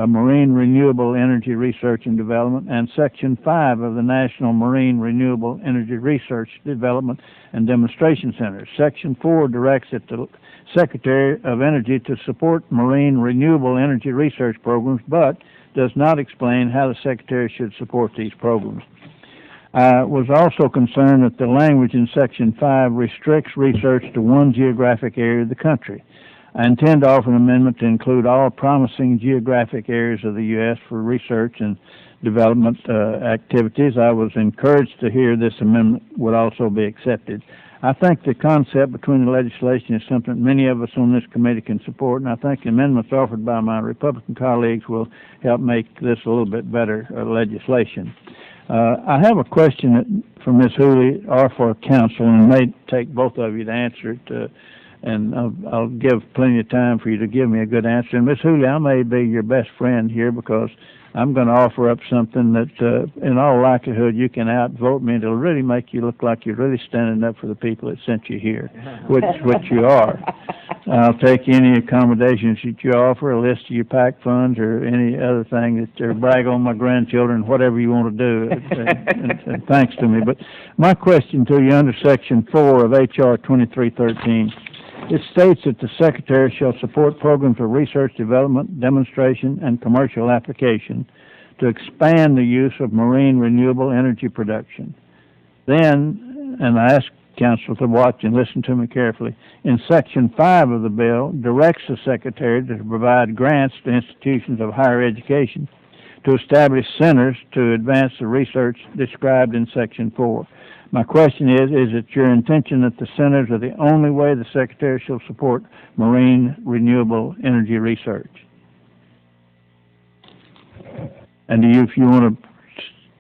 Marine Renewable Energy Research and Development, and Section 5 of the National Marine Renewable Energy Research, Development, and Demonstration Center. Section 4 directs the Secretary of Energy to support marine renewable energy research programs, but does not explain how the Secretary should support these programs. I was also concerned that the language in Section 5 restricts research to one geographic area of the country. I intend to offer an amendment to include all promising geographic areas of the U.S. for research and development activities. I was encouraged to hear this amendment would also be accepted. I think the concept between the legislation is something many of us on this committee can support, and I think the amendments offered by my Republican colleagues will help make this a little bit better legislation. I have a question for Ms. Hooley or for council, and it may take both of you to answer it, and I'll give plenty of time for you to give me a good answer. And Ms. Hooley, I may be your best friend here because I'm going to offer up something that, in all likelihood, you can outvote me, and it'll really make you look like you're really standing up for the people that sent you here, which you are. I'll take any accommodations that you offer, a list of your PAC funds, or any other thing that, or brag on my grandchildren, whatever you want to do, and thanks to me. But my question to you under Section 4 of H.R. 2313, it states that the Secretary shall support programs of research, development, demonstration, and commercial application to expand the use of marine renewable energy production. Then, and I ask Council to watch and listen to me carefully, in Section 5 of the bill directs the Secretary to provide grants to institutions of higher education to establish centers to advance the research described in Section 4. My question is it your intention that the centers are the only way the Secretary shall support marine renewable energy research? And if you want to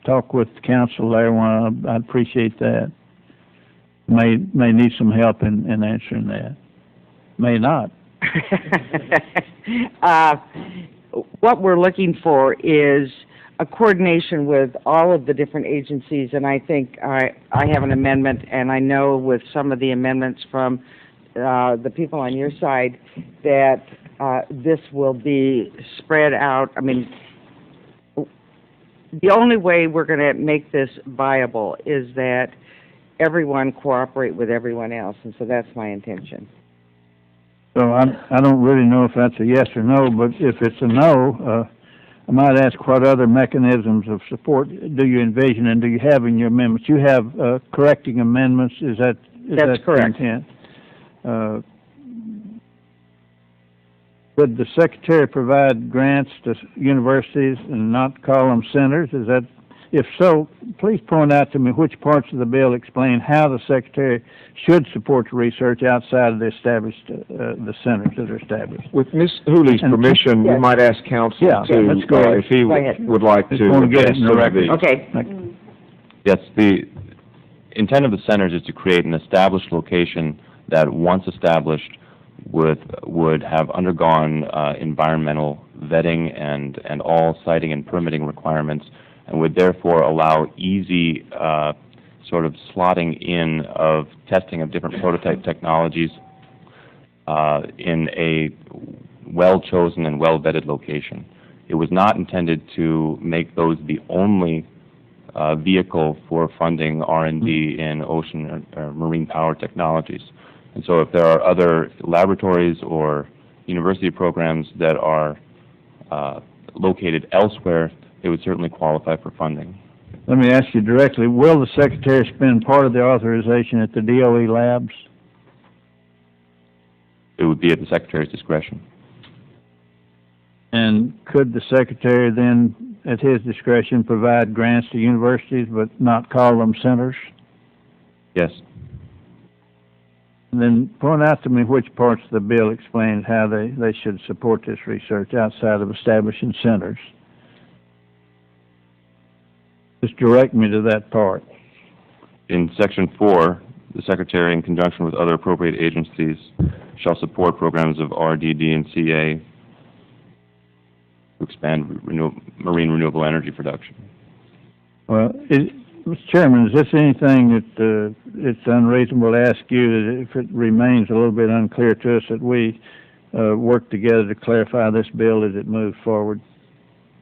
talk with the council there, I'd appreciate that. May need some help in answering that. May not. What we're looking for is a coordination with all of the different agencies, and I think I have an amendment, and I know with some of the amendments from the people on your side that this will be spread out. I mean, the only way we're going to make this viable is that everyone cooperate with everyone else, and so that's my intention. So I don't really know if that's a yes or no, but if it's a no, I might ask what other mechanisms of support do you envision and do you have in your amendments? You have correcting amendments. That's correct. Intent? Would the Secretary provide grants to universities and not call them centers? Is that, if so, please point out to me which parts of the bill explain how the Secretary should support research outside of the established the centers that are established. With Ms. Hooley's permission, we might ask council let's go ahead. if he would like to. Want to get it in the record. Okay. Yes, the intent of the centers is to create an established location that, once established, would have undergone environmental vetting and all siting and permitting requirements, and would therefore allow easy sort of slotting in of testing of different prototype technologies in a well-chosen and well-vetted location. It was not intended to make those the only vehicle for funding R&D in ocean or marine power technologies. And so if there are other laboratories or university programs that are located elsewhere, they would certainly qualify for funding. Let me ask you directly, will the Secretary spend part of the authorization at the DOE labs? It would be at the Secretary's discretion. And could the Secretary then, at his discretion, provide grants to universities but not call them centers? Yes. And then point out to me which parts of the bill explain how they should support this research outside of establishing centers. Just direct me to that part. In Section 4, the Secretary, in conjunction with other appropriate agencies, shall support programs of RDD and CA to expand marine renewable energy production. Well, Mr. Chairman, is this anything that it's unreasonable to ask you, that if it remains a little bit unclear to us, that we work together to clarify this bill as it moves forward?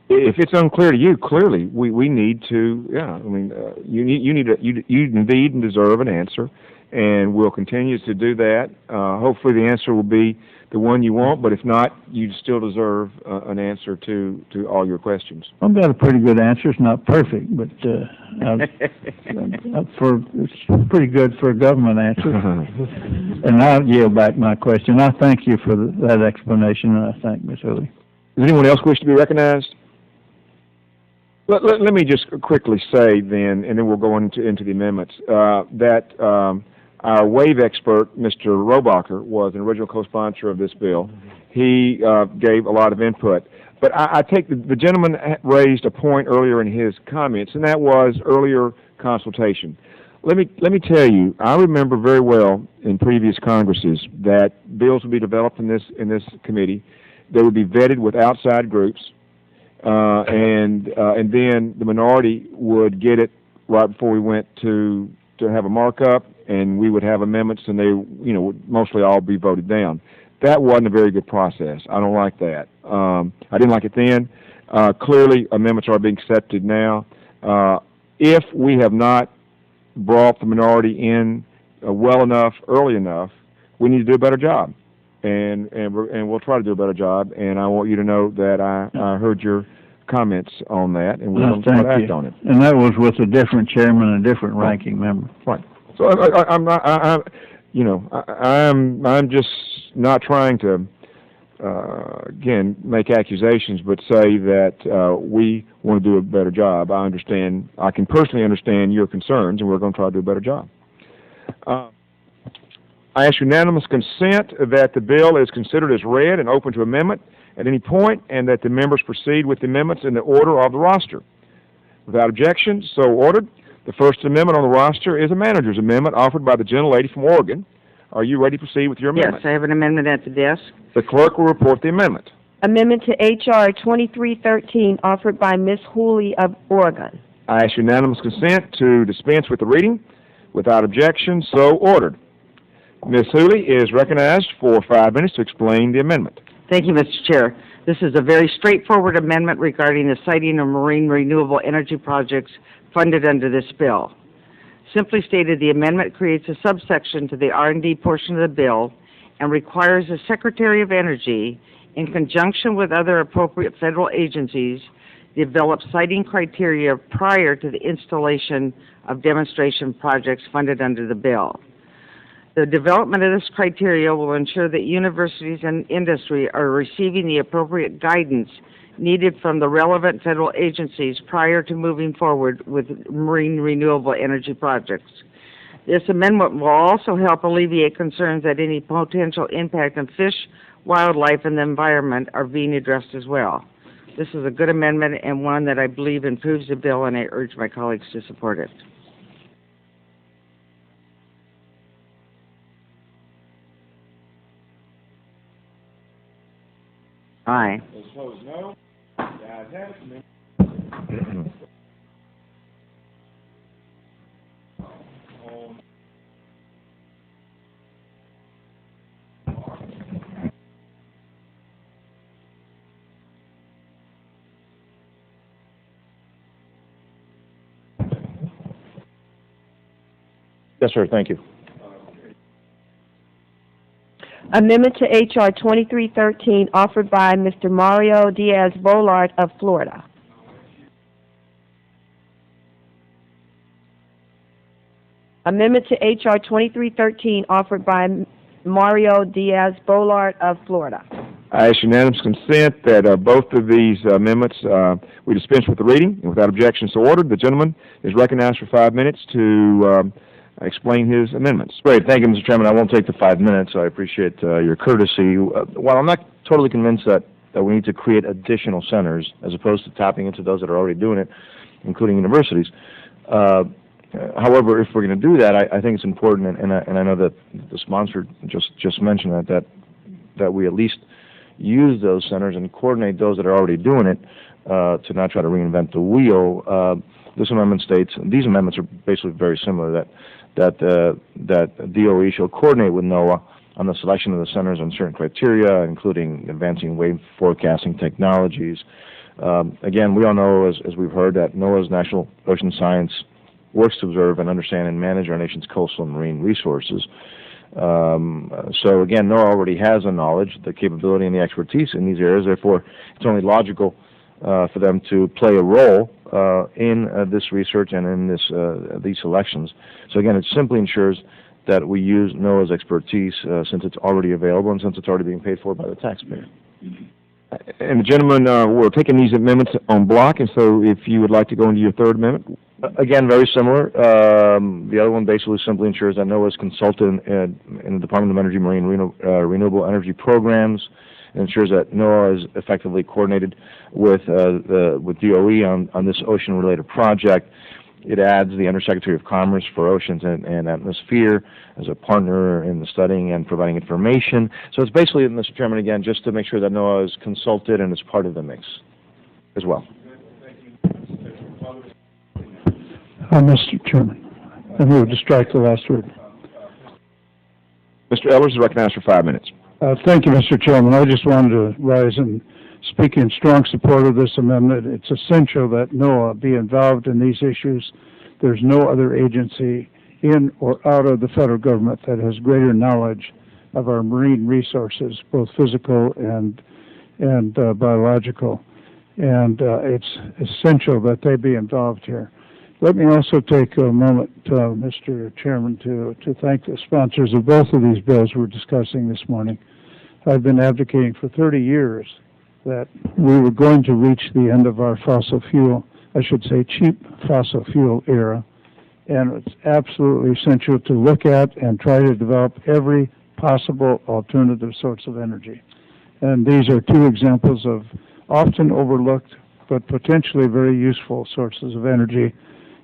If it's unclear to you, clearly, we need to, you indeed and deserve an answer, and we'll continue to do that. Hopefully the answer will be the one you want, but if not, you still deserve an answer to all your questions. I've got a pretty good answer. It's not perfect, but it's pretty good for a government answer. And I'll yield back my question. I thank you for that explanation, and I thank Ms. Hooley. Does anyone else wish to be recognized? Let me just quickly say then, and then we'll go into the amendments, that our WAVE expert, Mr. Robacher, was an original co-sponsor of this bill. He gave a lot of input. But I take the gentleman raised a point earlier in his comments, and that was earlier consultation. Let me tell you, I remember very well in previous Congresses that bills would be developed in this committee. They would be vetted with outside groups. And then the minority would get it right before we went to have a markup, and we would have amendments, and they, would mostly all be voted down. That wasn't a very good process. I don't like that. I didn't like it then. Clearly, amendments are being accepted now. If we have not brought the minority in well enough, early enough, we need to do a better job. And we'll try to do a better job, and I want you to know that I heard your comments on that, and we're going to try to act on it. And that was with a different chairman and a different ranking member. Right. So I'm just not trying to again make accusations, but say that we want to do a better job. I can personally understand your concerns, and we're going to try to do a better job. I ask unanimous consent that the bill is considered as read and open to amendment at any point, and that the members proceed with the amendments in the order of the roster. Without objection, so ordered. The first amendment on the roster is a manager's amendment offered by the gentlelady from Oregon. Are you ready to proceed with your amendment? Yes, I have an amendment at the desk. The clerk will report the amendment. Amendment to H.R. 2313, offered by Ms. Hooley of Oregon. I ask unanimous consent to dispense with the reading. Without objection, so ordered. Ms. Hooley is recognized for 5 minutes to explain the amendment. Thank you, Mr. Chair. This is a very straightforward amendment regarding the siting of marine renewable energy projects funded under this bill. Simply stated, the amendment creates a subsection to the R&D portion of the bill and requires the Secretary of Energy, in conjunction with other appropriate federal agencies, develop siting criteria prior to the installation of demonstration projects funded under the bill. The development of this criteria will ensure that universities and industry are receiving the appropriate guidance needed from the relevant federal agencies prior to moving forward with marine renewable energy projects. This amendment will also help alleviate concerns that any potential impact on fish, wildlife, and the environment are being addressed as well. This is a good amendment and one that I believe improves the bill, and I urge my colleagues to support it. Aye. Opposed, no. The ayes have it. Yes, sir. Thank you. Amendment to H.R. 2313, offered by Mr. Mario Diaz-Bolart of Florida. Amendment to H.R. 2313 offered by Mario Diaz-Bolart of Florida. I ask unanimous consent that both of these amendments, we dispense with the reading, and without objection so ordered. The gentleman is recognized for 5 minutes to explain his amendments. Great, thank you, Mr. Chairman. I won't take the 5 minutes. I appreciate your courtesy. While I'm not totally convinced that we need to create additional centers as opposed to tapping into those that are already doing it, including universities, however, if we're going to do that, I think it's important, and I know that the sponsor just mentioned that we at least use those centers and coordinate those that are already doing it to not try to reinvent the wheel. This amendment states, these amendments are basically very similar, that DOE shall coordinate with NOAA on the selection of the centers on certain criteria, including advancing wave forecasting technologies. Again, we all know, as we've heard, that NOAA's National Ocean Science works to observe and understand and manage our nation's coastal and marine resources. So again, NOAA already has the knowledge, the capability, and the expertise in these areas. Therefore, it's only logical for them to play a role in this research and in these selections. So again, it simply ensures that we use NOAA's expertise since it's already available and since it's already being paid for by the taxpayer. And the gentleman, we're taking these amendments on block, and so if you would like to go into your third amendment. Again, very similar. The other one basically simply ensures that NOAA is consulted in the Department of Energy Marine Renewable Energy Programs, and ensures that NOAA is effectively coordinated with DOE on this ocean-related project. It adds the Undersecretary of Commerce for Oceans and Atmosphere as a partner in the studying and providing information. So it's basically, Mr. Chairman, again, just to make sure that NOAA is consulted and is part of the mix as well. Mr. Chairman, and we will strike the last word. Mr. Ellers is recognized for 5 minutes. Thank you, Mr. Chairman. I just wanted to rise and speak in strong support of this amendment. It's essential that NOAA be involved in these issues. There's no other agency in or out of the federal government that has greater knowledge of our marine resources, both physical and biological. And it's essential that they be involved here. Let me also take a moment, Mr. Chairman, to thank the sponsors of both of these bills we're discussing this morning. I've been advocating for 30 years that we were going to reach the end of our cheap fossil fuel era, and it's absolutely essential to look at and try to develop every possible alternative source of energy. And these are two examples of often overlooked but potentially very useful sources of energy.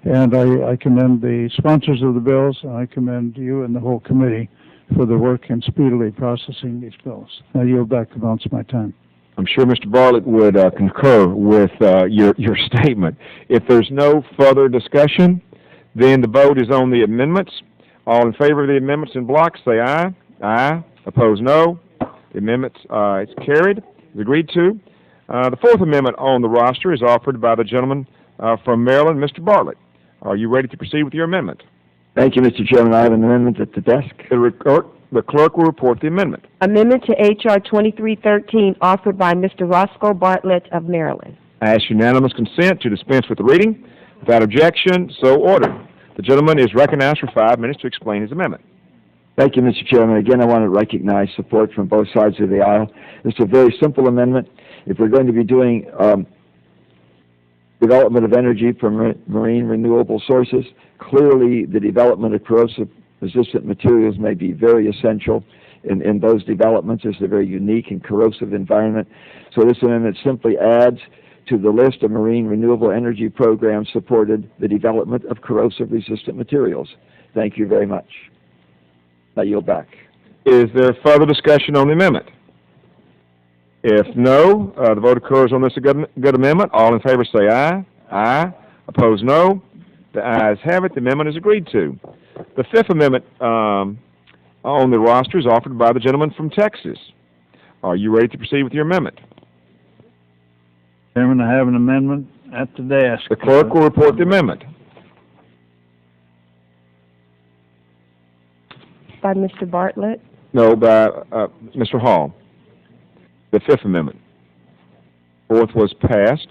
And I commend the sponsors of the bills, and I commend you and the whole committee for the work in speedily processing these bills. I yield back the balance of my time. I'm sure Mr. Bartlett would concur with your statement. If there's no further discussion, then the vote is on the amendments. All in favor of the amendments in block, say aye. Aye. Opposed, no. The amendments, it's carried. It's agreed to. The fourth amendment on the roster is offered by the gentleman from Maryland, Mr. Bartlett. Are you ready to proceed with your amendment? Thank you, Mr. Chairman. I have an amendment at the desk. The clerk will report the amendment. Amendment to H.R. 2313 offered by Mr. Roscoe Bartlett of Maryland. I ask unanimous consent to dispense with the reading. Without objection, so ordered. The gentleman is recognized for 5 minutes to explain his amendment. Thank you, Mr. Chairman. Again, I want to recognize support from both sides of the aisle. It's a very simple amendment. If we're going to be doing development of energy from marine renewable sources, clearly the development of corrosion-resistant materials may be very essential in those developments. It's a very unique and corrosive environment. So this amendment simply adds to the list of marine renewable energy programs supported the development of corrosive-resistant materials. Thank you very much. I yield back. Is there further discussion on the amendment? If no, the vote occurs on this good amendment. All in favor say aye. Aye. Opposed, no. The ayes have it. The amendment is agreed to. The fifth amendment on the roster is offered by the gentleman from Texas. Are you ready to proceed with your amendment? Chairman, I have an amendment at the desk. The clerk will report the amendment. By Mr. Bartlett. No, by Mr. Hall. The Fifth Amendment. Fourth was passed.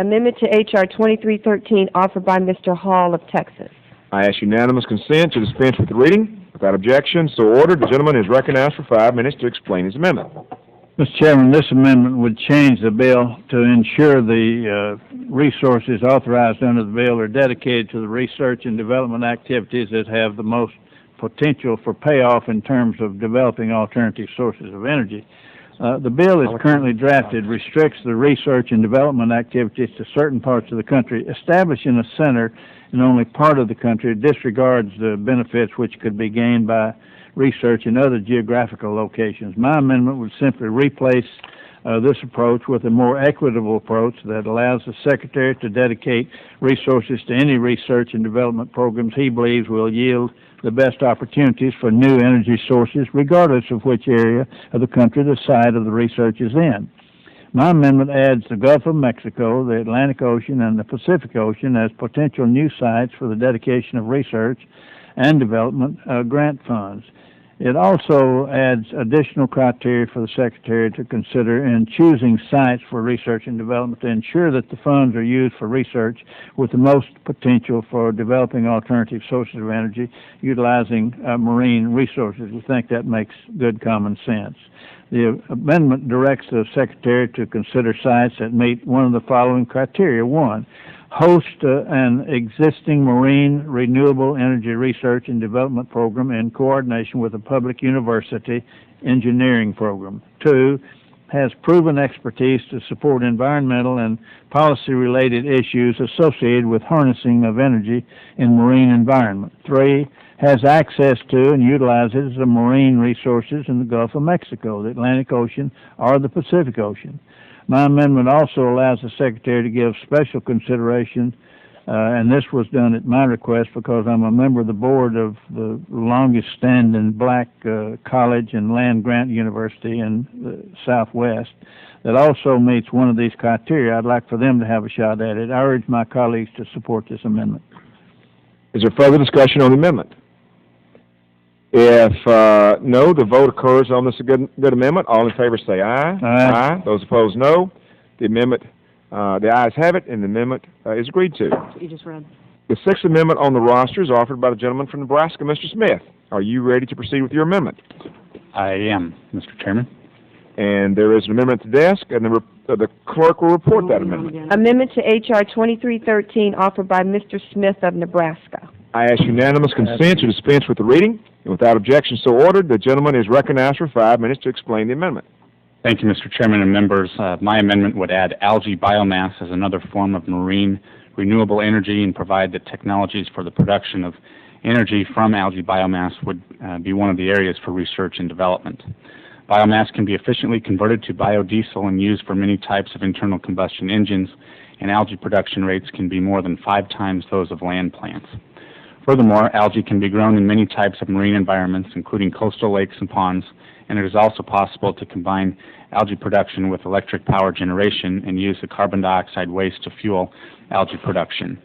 Amendment to H.R. 2313 offered by Mr. Hall of Texas. I ask unanimous consent to dispense with the reading. Without objection, so ordered. The gentleman is recognized for 5 minutes to explain his amendment. Mr. Chairman, this amendment would change the bill to ensure the resources authorized under the bill are dedicated to the research and development activities that have the most potential for payoff in terms of developing alternative sources of energy. The bill is currently drafted restricts the research and development activities to certain parts of the country. Establishing a center in only part of the country disregards the benefits which could be gained by research in other geographical locations. My amendment would simply replace this approach with a more equitable approach that allows the Secretary to dedicate resources to any research and development programs he believes will yield the best opportunities for new energy sources, regardless of which area of the country the site of the research is in. My amendment adds the Gulf of Mexico, the Atlantic Ocean, and the Pacific Ocean as potential new sites for the dedication of research and development grant funds. It also adds additional criteria for the Secretary to consider in choosing sites for research and development to ensure that the funds are used for research with the most potential for developing alternative sources of energy utilizing marine resources. We think that makes good common sense. The amendment directs the Secretary to consider sites that meet one of the following criteria. 1, host an existing marine renewable energy research and development program in coordination with a public university engineering program. 2, has proven expertise to support environmental and policy-related issues associated with harnessing of energy in marine environment. 3, has access to and utilizes the marine resources in the Gulf of Mexico, the Atlantic Ocean, or the Pacific Ocean. My amendment also allows the Secretary to give special consideration, and this was done at my request because I'm a member of the board of the longest-standing black college and land-grant university in the Southwest that also meets one of these criteria. I'd like for them to have a shot at it. I urge my colleagues to support this amendment. Is there further discussion on the amendment? If no, the vote occurs on this good amendment. All in favor say aye. Aye. Those opposed, no. The amendment, the ayes have it, and the amendment is agreed to. You just read. The sixth amendment on the roster is offered by the gentleman from Nebraska, Mr. Smith. Are you ready to proceed with your amendment? I am, Mr. Chairman. And there is an amendment at the desk, and the clerk will report that amendment. Amendment to H.R. 2313 offered by Mr. Smith of Nebraska. I ask unanimous consent to dispense with the reading, and without objection so ordered, the gentleman is recognized for 5 minutes to explain the amendment. Thank you, Mr. Chairman and members. My amendment would add algae biomass as another form of marine renewable energy and provide the technologies for the production of energy from algae biomass would be one of the areas for research and development. Biomass can be efficiently converted to biodiesel and used for many types of internal combustion engines, and algae production rates can be more than 5 times those of land plants. Furthermore, algae can be grown in many types of marine environments, including coastal lakes and ponds, and it is also possible to combine algae production with electric power generation and use the carbon dioxide waste to fuel algae production.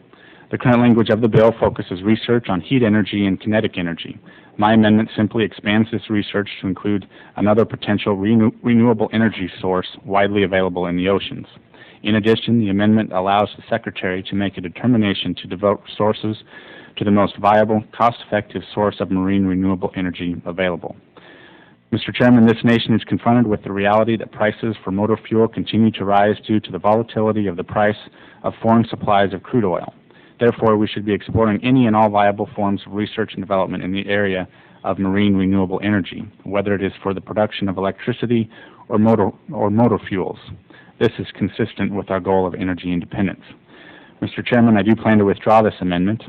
The current language of the bill focuses research on heat energy and kinetic energy. My amendment simply expands this research to include another potential renewable energy source widely available in the oceans. In addition, the amendment allows the Secretary to make a determination to devote resources to the most viable, cost-effective source of marine renewable energy available. Mr. Chairman, this nation is confronted with the reality that prices for motor fuel continue to rise due to the volatility of the price of foreign supplies of crude oil. Therefore, we should be exploring any and all viable forms of research and development in the area of marine renewable energy, whether it is for the production of electricity or motor fuels. This is consistent with our goal of energy independence. Mr. Chairman, I do plan to withdraw this amendment,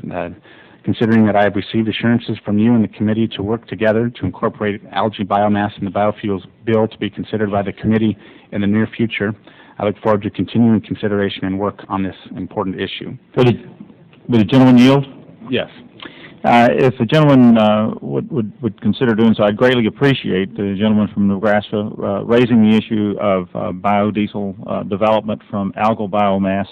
considering that I have received assurances from you and the committee to work together to incorporate algae biomass in the biofuels bill to be considered by the committee in the near future. I look forward to continuing consideration and work on this important issue. Would the gentleman yield? Yes. If the gentleman would consider doing so, I'd greatly appreciate the gentleman from Nebraska raising the issue of biodiesel development from algal biomass.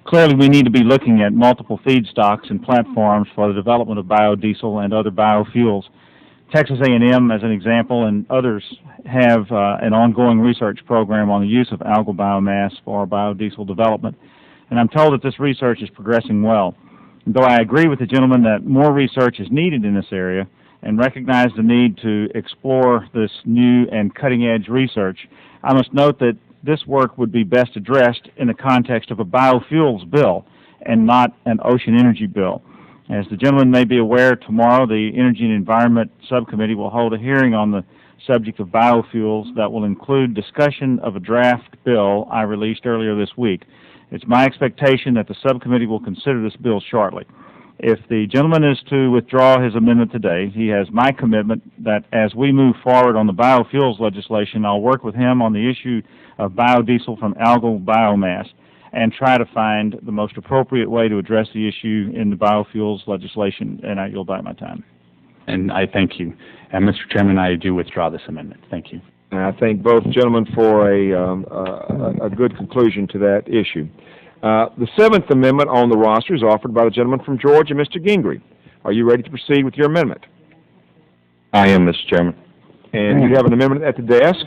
Clearly, we need to be looking at multiple feedstocks and platforms for the development of biodiesel and other biofuels. Texas A&M, as an example, and others have an ongoing research program on the use of algal biomass for biodiesel development. and I'm told that this research is progressing well. Though I agree with the gentleman that more research is needed in this area and recognize the need to explore this new and cutting-edge research, I must note that this work would be best addressed in the context of a biofuels bill and not an ocean energy bill. As the gentleman may be aware, tomorrow the Energy and Environment Subcommittee will hold a hearing on the subject of biofuels that will include discussion of a draft bill I released earlier this week. It's my expectation that the subcommittee will consider this bill shortly. If the gentleman is to withdraw his amendment today, he has my commitment that as we move forward on the biofuels legislation, I'll work with him on the issue of biodiesel from algal biomass and try to find the most appropriate way to address the issue in the biofuels legislation, and I yield back my time. And I thank you. And Mr. Chairman, I do withdraw this amendment. Thank you. And I thank both gentlemen for a good conclusion to that issue. The Seventh Amendment on the roster is offered by the gentleman from Georgia, Mr. Gingrey. Are you ready to proceed with your amendment? I am, Mr. Chairman. And you have an amendment at the desk,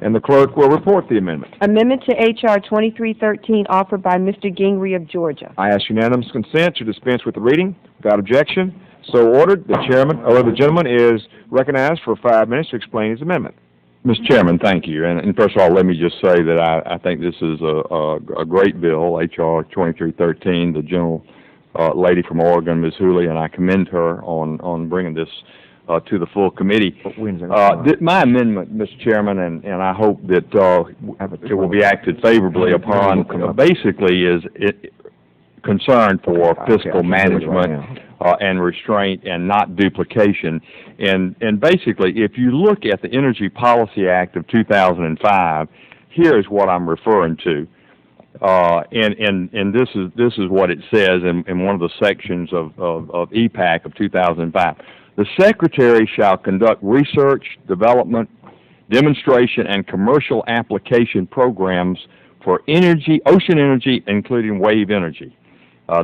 and the clerk will report the amendment. Amendment to H.R. 2313 offered by Mr. Gingrey of Georgia. I ask unanimous consent to dispense with the reading. Without objection, so ordered. The gentleman is recognized for 5 minutes to explain his amendment. Mr. Chairman, thank you. And first of all, let me just say that I think this is a great bill, H.R. 2313. The gentle lady from Oregon, Ms. Hooley, and I commend her on bringing this to the full committee. My amendment, Mr. Chairman, and I hope that it will be acted favorably upon, basically is concern for fiscal management and restraint and not duplication. And basically, if you look at the Energy Policy Act of 2005, here's what I'm referring to. And this is what it says in one of the sections of EPAC of 2005. The Secretary shall conduct research, development, demonstration, and commercial application programs for energy, ocean energy, including wave energy.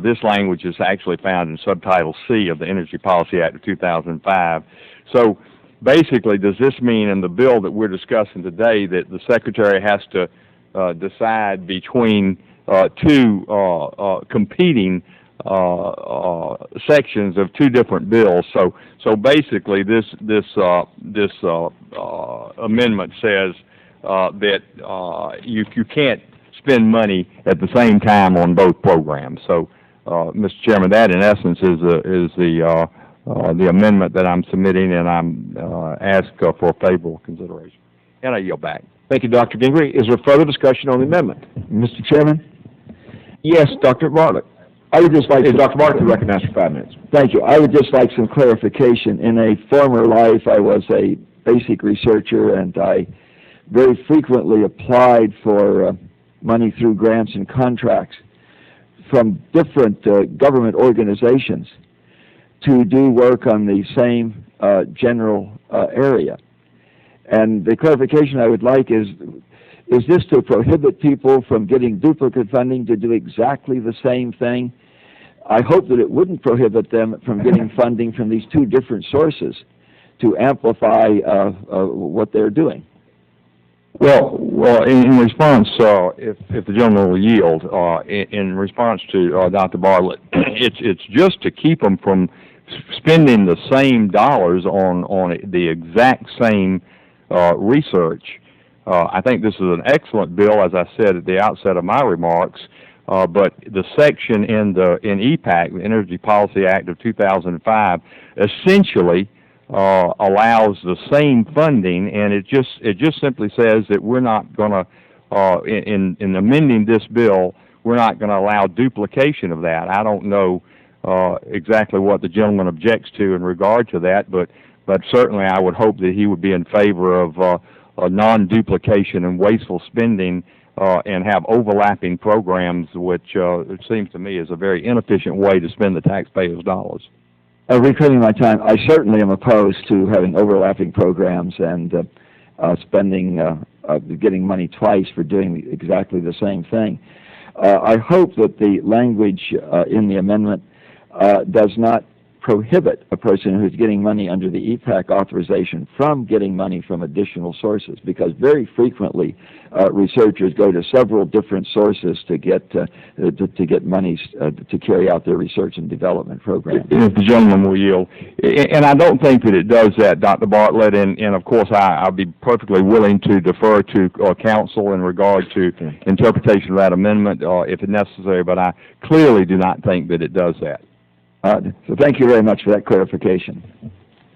This language is actually found in Subtitle C of the Energy Policy Act of 2005. So basically, does this mean in the bill that we're discussing today that the Secretary has to decide between two competing sections of two different bills? So basically, this amendment says that you can't spend money at the same time on both programs. So, Mr. Chairman, that in essence is the amendment that I'm submitting, and I'm ask for favorable consideration. And I yield back. Thank you, Dr. Gingrey. Is there further discussion on the amendment? Mr. Chairman? Yes, Dr. Bartlett. I would just like Is Dr. Bartlett recognized for 5 minutes? Thank you. I would just like some clarification. In a former life, I was a basic researcher, and I very frequently applied for money through grants and contracts from different government organizations to do work on the same general area. And the clarification I would like is this to prohibit people from getting duplicate funding to do exactly the same thing? I hope that it wouldn't prohibit them from getting funding from these two different sources to amplify what they're doing. Well, in response, if the gentleman will yield, in response to Dr. Bartlett, it's just to keep them from spending the same dollars on the exact same research. I think this is an excellent bill, as I said at the outset of my remarks. But the section in EPAC, the Energy Policy Act of 2005, essentially allows the same funding, and it just simply says that we're not going to, in amending this bill, we're not going to allow duplication of that. I don't know exactly what the gentleman objects to in regard to that, but certainly I would hope that he would be in favor of non-duplication and wasteful spending and have overlapping programs, which it seems to me is a very inefficient way to spend the taxpayers' dollars. Reclaiming my time, I certainly am opposed to having overlapping programs and spending, getting money twice for doing exactly the same thing. I hope that the language in the amendment does not prohibit a person who's getting money under the EPAC authorization from getting money from additional sources, because very frequently researchers go to several different sources to get monies to carry out their research and development program. If the gentleman will yield. And I don't think that it does that, Dr. Bartlett, and of course I'll be perfectly willing to defer to counsel in regard to interpretation of that amendment if it's necessary, but I clearly do not think that it does that. So thank you very much for that clarification.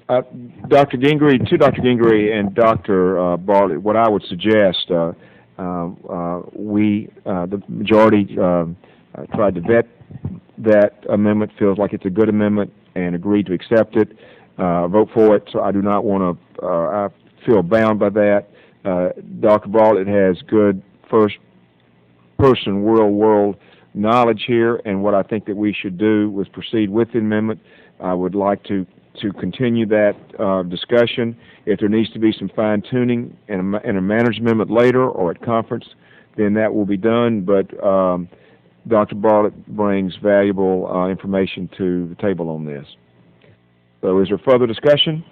Dr. Gingrey, to Dr. Gingrey and Dr. Bartlett, what I would suggest, the majority tried to vet that amendment, feels like it's a good amendment, and agreed to accept it, vote for it. So I do not want to, I feel bound by that. Dr. Bartlett has good first-person real-world knowledge here, and what I think that we should do is proceed with the amendment. I would like to continue that discussion. If there needs to be some fine-tuning in a manager's amendment later or at conference, then that will be done, but Dr. Bartlett brings valuable information to the table on this. So is there further discussion?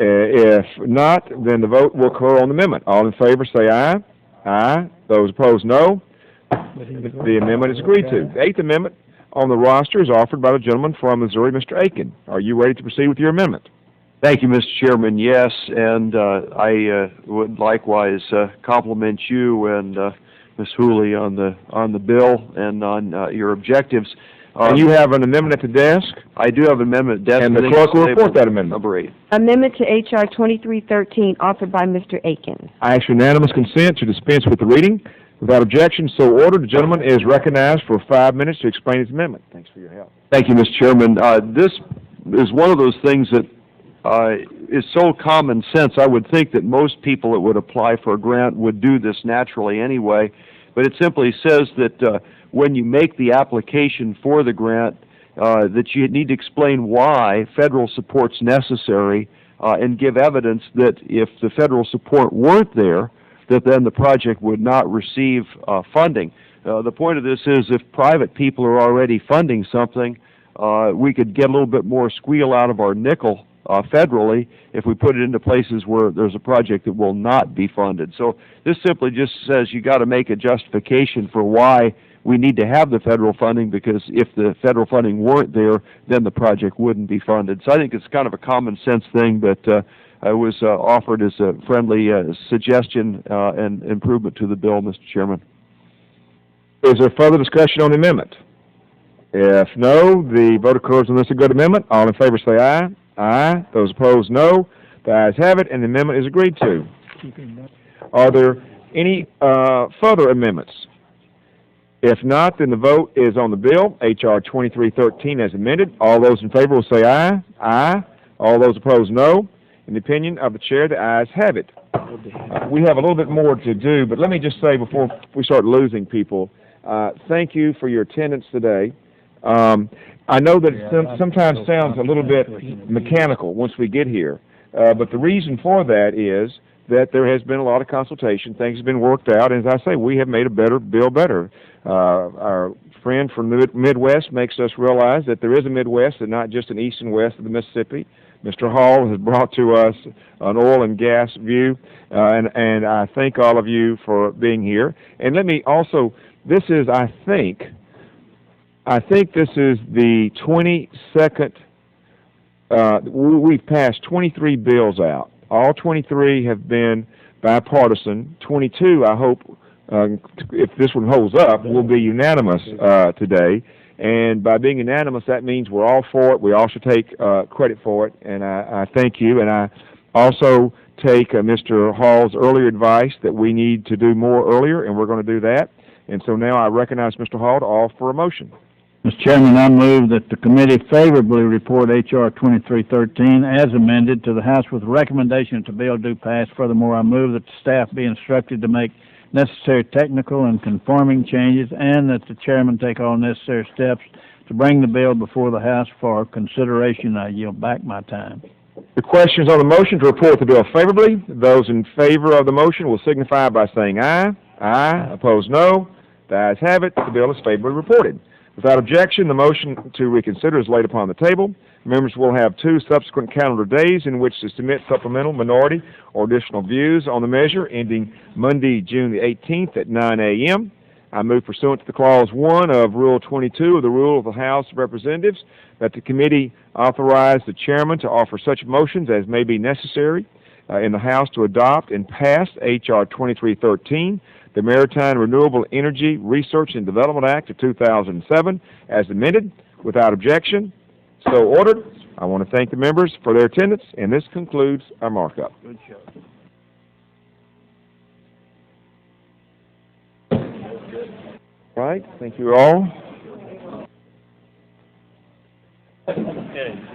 If not, then the vote will occur on the amendment. All in favor say aye. Aye. Those opposed, no. The amendment is agreed to. The eighth amendment on the roster is offered by the gentleman from Missouri, Mr. Aiken. Are you ready to proceed with your amendment? Thank you, Mr. Chairman. Yes, and I would likewise compliment you and Ms. Hooley on the bill and on your objectives. And you have an amendment at the desk? I do have an amendment at the desk. And the clerk will report that amendment. Number 8. Amendment to H.R. 2313, offered by Mr. Aiken. I ask unanimous consent to dispense with the reading. Without objection, so ordered. The gentleman is recognized for 5 minutes to explain his amendment. Thanks for your help. Thank you, Mr. Chairman. This is one of those things that is so common sense. I would think that most people that would apply for a grant would do this naturally anyway, but it simply says that when you make the application for the grant, that you need to explain why federal support's necessary and give evidence that if the federal support weren't there, that then the project would not receive funding. The point of this is if private people are already funding something, we could get a little bit more squeal out of our nickel federally if we put it into places where there's a project that will not be funded. So this simply just says you got to make a justification for why we need to have the federal funding, because if the federal funding weren't there, then the project wouldn't be funded. So I think it's kind of a common sense thing, but I was offered as a friendly suggestion and improvement to the bill, Mr. Chairman. Is there further discussion on the amendment? If no, the vote occurs on this a good amendment. All in favor say aye. Aye. Those opposed, no. The ayes have it, and the amendment is agreed to. Are there any further amendments? If not, then the vote is on the bill, H.R. 2313 as amended. All those in favor will say aye. Aye. All those opposed, no. In the opinion of the chair, the ayes have it. We have a little bit more to do, but let me just say before we start losing people, thank you for your attendance today. I know that it sometimes sounds a little bit mechanical once we get here, but the reason for that is that there has been a lot of consultation. Things have been worked out, and as I say, we have made a better bill better. Our friend from the Midwest makes us realize that there is a Midwest and not just an east and west of the Mississippi. Mr. Hall has brought to us an oil and gas view, and I thank all of you for being here. And let me also, this is, I think this is the 22nd, we've passed 23 bills out. All 23 have been bipartisan. 22, I hope, if this one holds up, will be unanimous today. And by being unanimous, that means we're all for it. We all should take credit for it, and I thank you. And I also take Mr. Hall's earlier advice that we need to do more earlier, and we're going to do that. And so now I recognize Mr. Hall to offer for a motion. Mr. Chairman, I move that the committee favorably report H.R. 2313 as amended to the House with recommendation that the bill do pass. Furthermore, I move that the staff be instructed to make necessary technical and conforming changes, and that the chairman take all necessary steps to bring the bill before the House for consideration. I yield back my time. The questions on the motion to report the bill favorably. Those in favor of the motion will signify by saying aye. Aye. Opposed, no. The The ayes have it. The bill is favorably reported. Without objection, the motion to reconsider is laid upon the table. Members will have 2 subsequent calendar days in which to submit supplemental, minority, or additional views on the measure, ending Monday, June the 18th at 9 a.m. I move pursuant to the Clause 1 of Rule 22 of the Rule of the House of Representatives that the committee authorize the chairman to offer such motions as may be necessary in the House to adopt and pass H.R. 2313, the Maritime Renewable Energy Research and Development Act of 2007, as amended, without objection. So ordered. I want to thank the members for their attendance, and this concludes our markup. Good job. All right. Thank you all. Okay.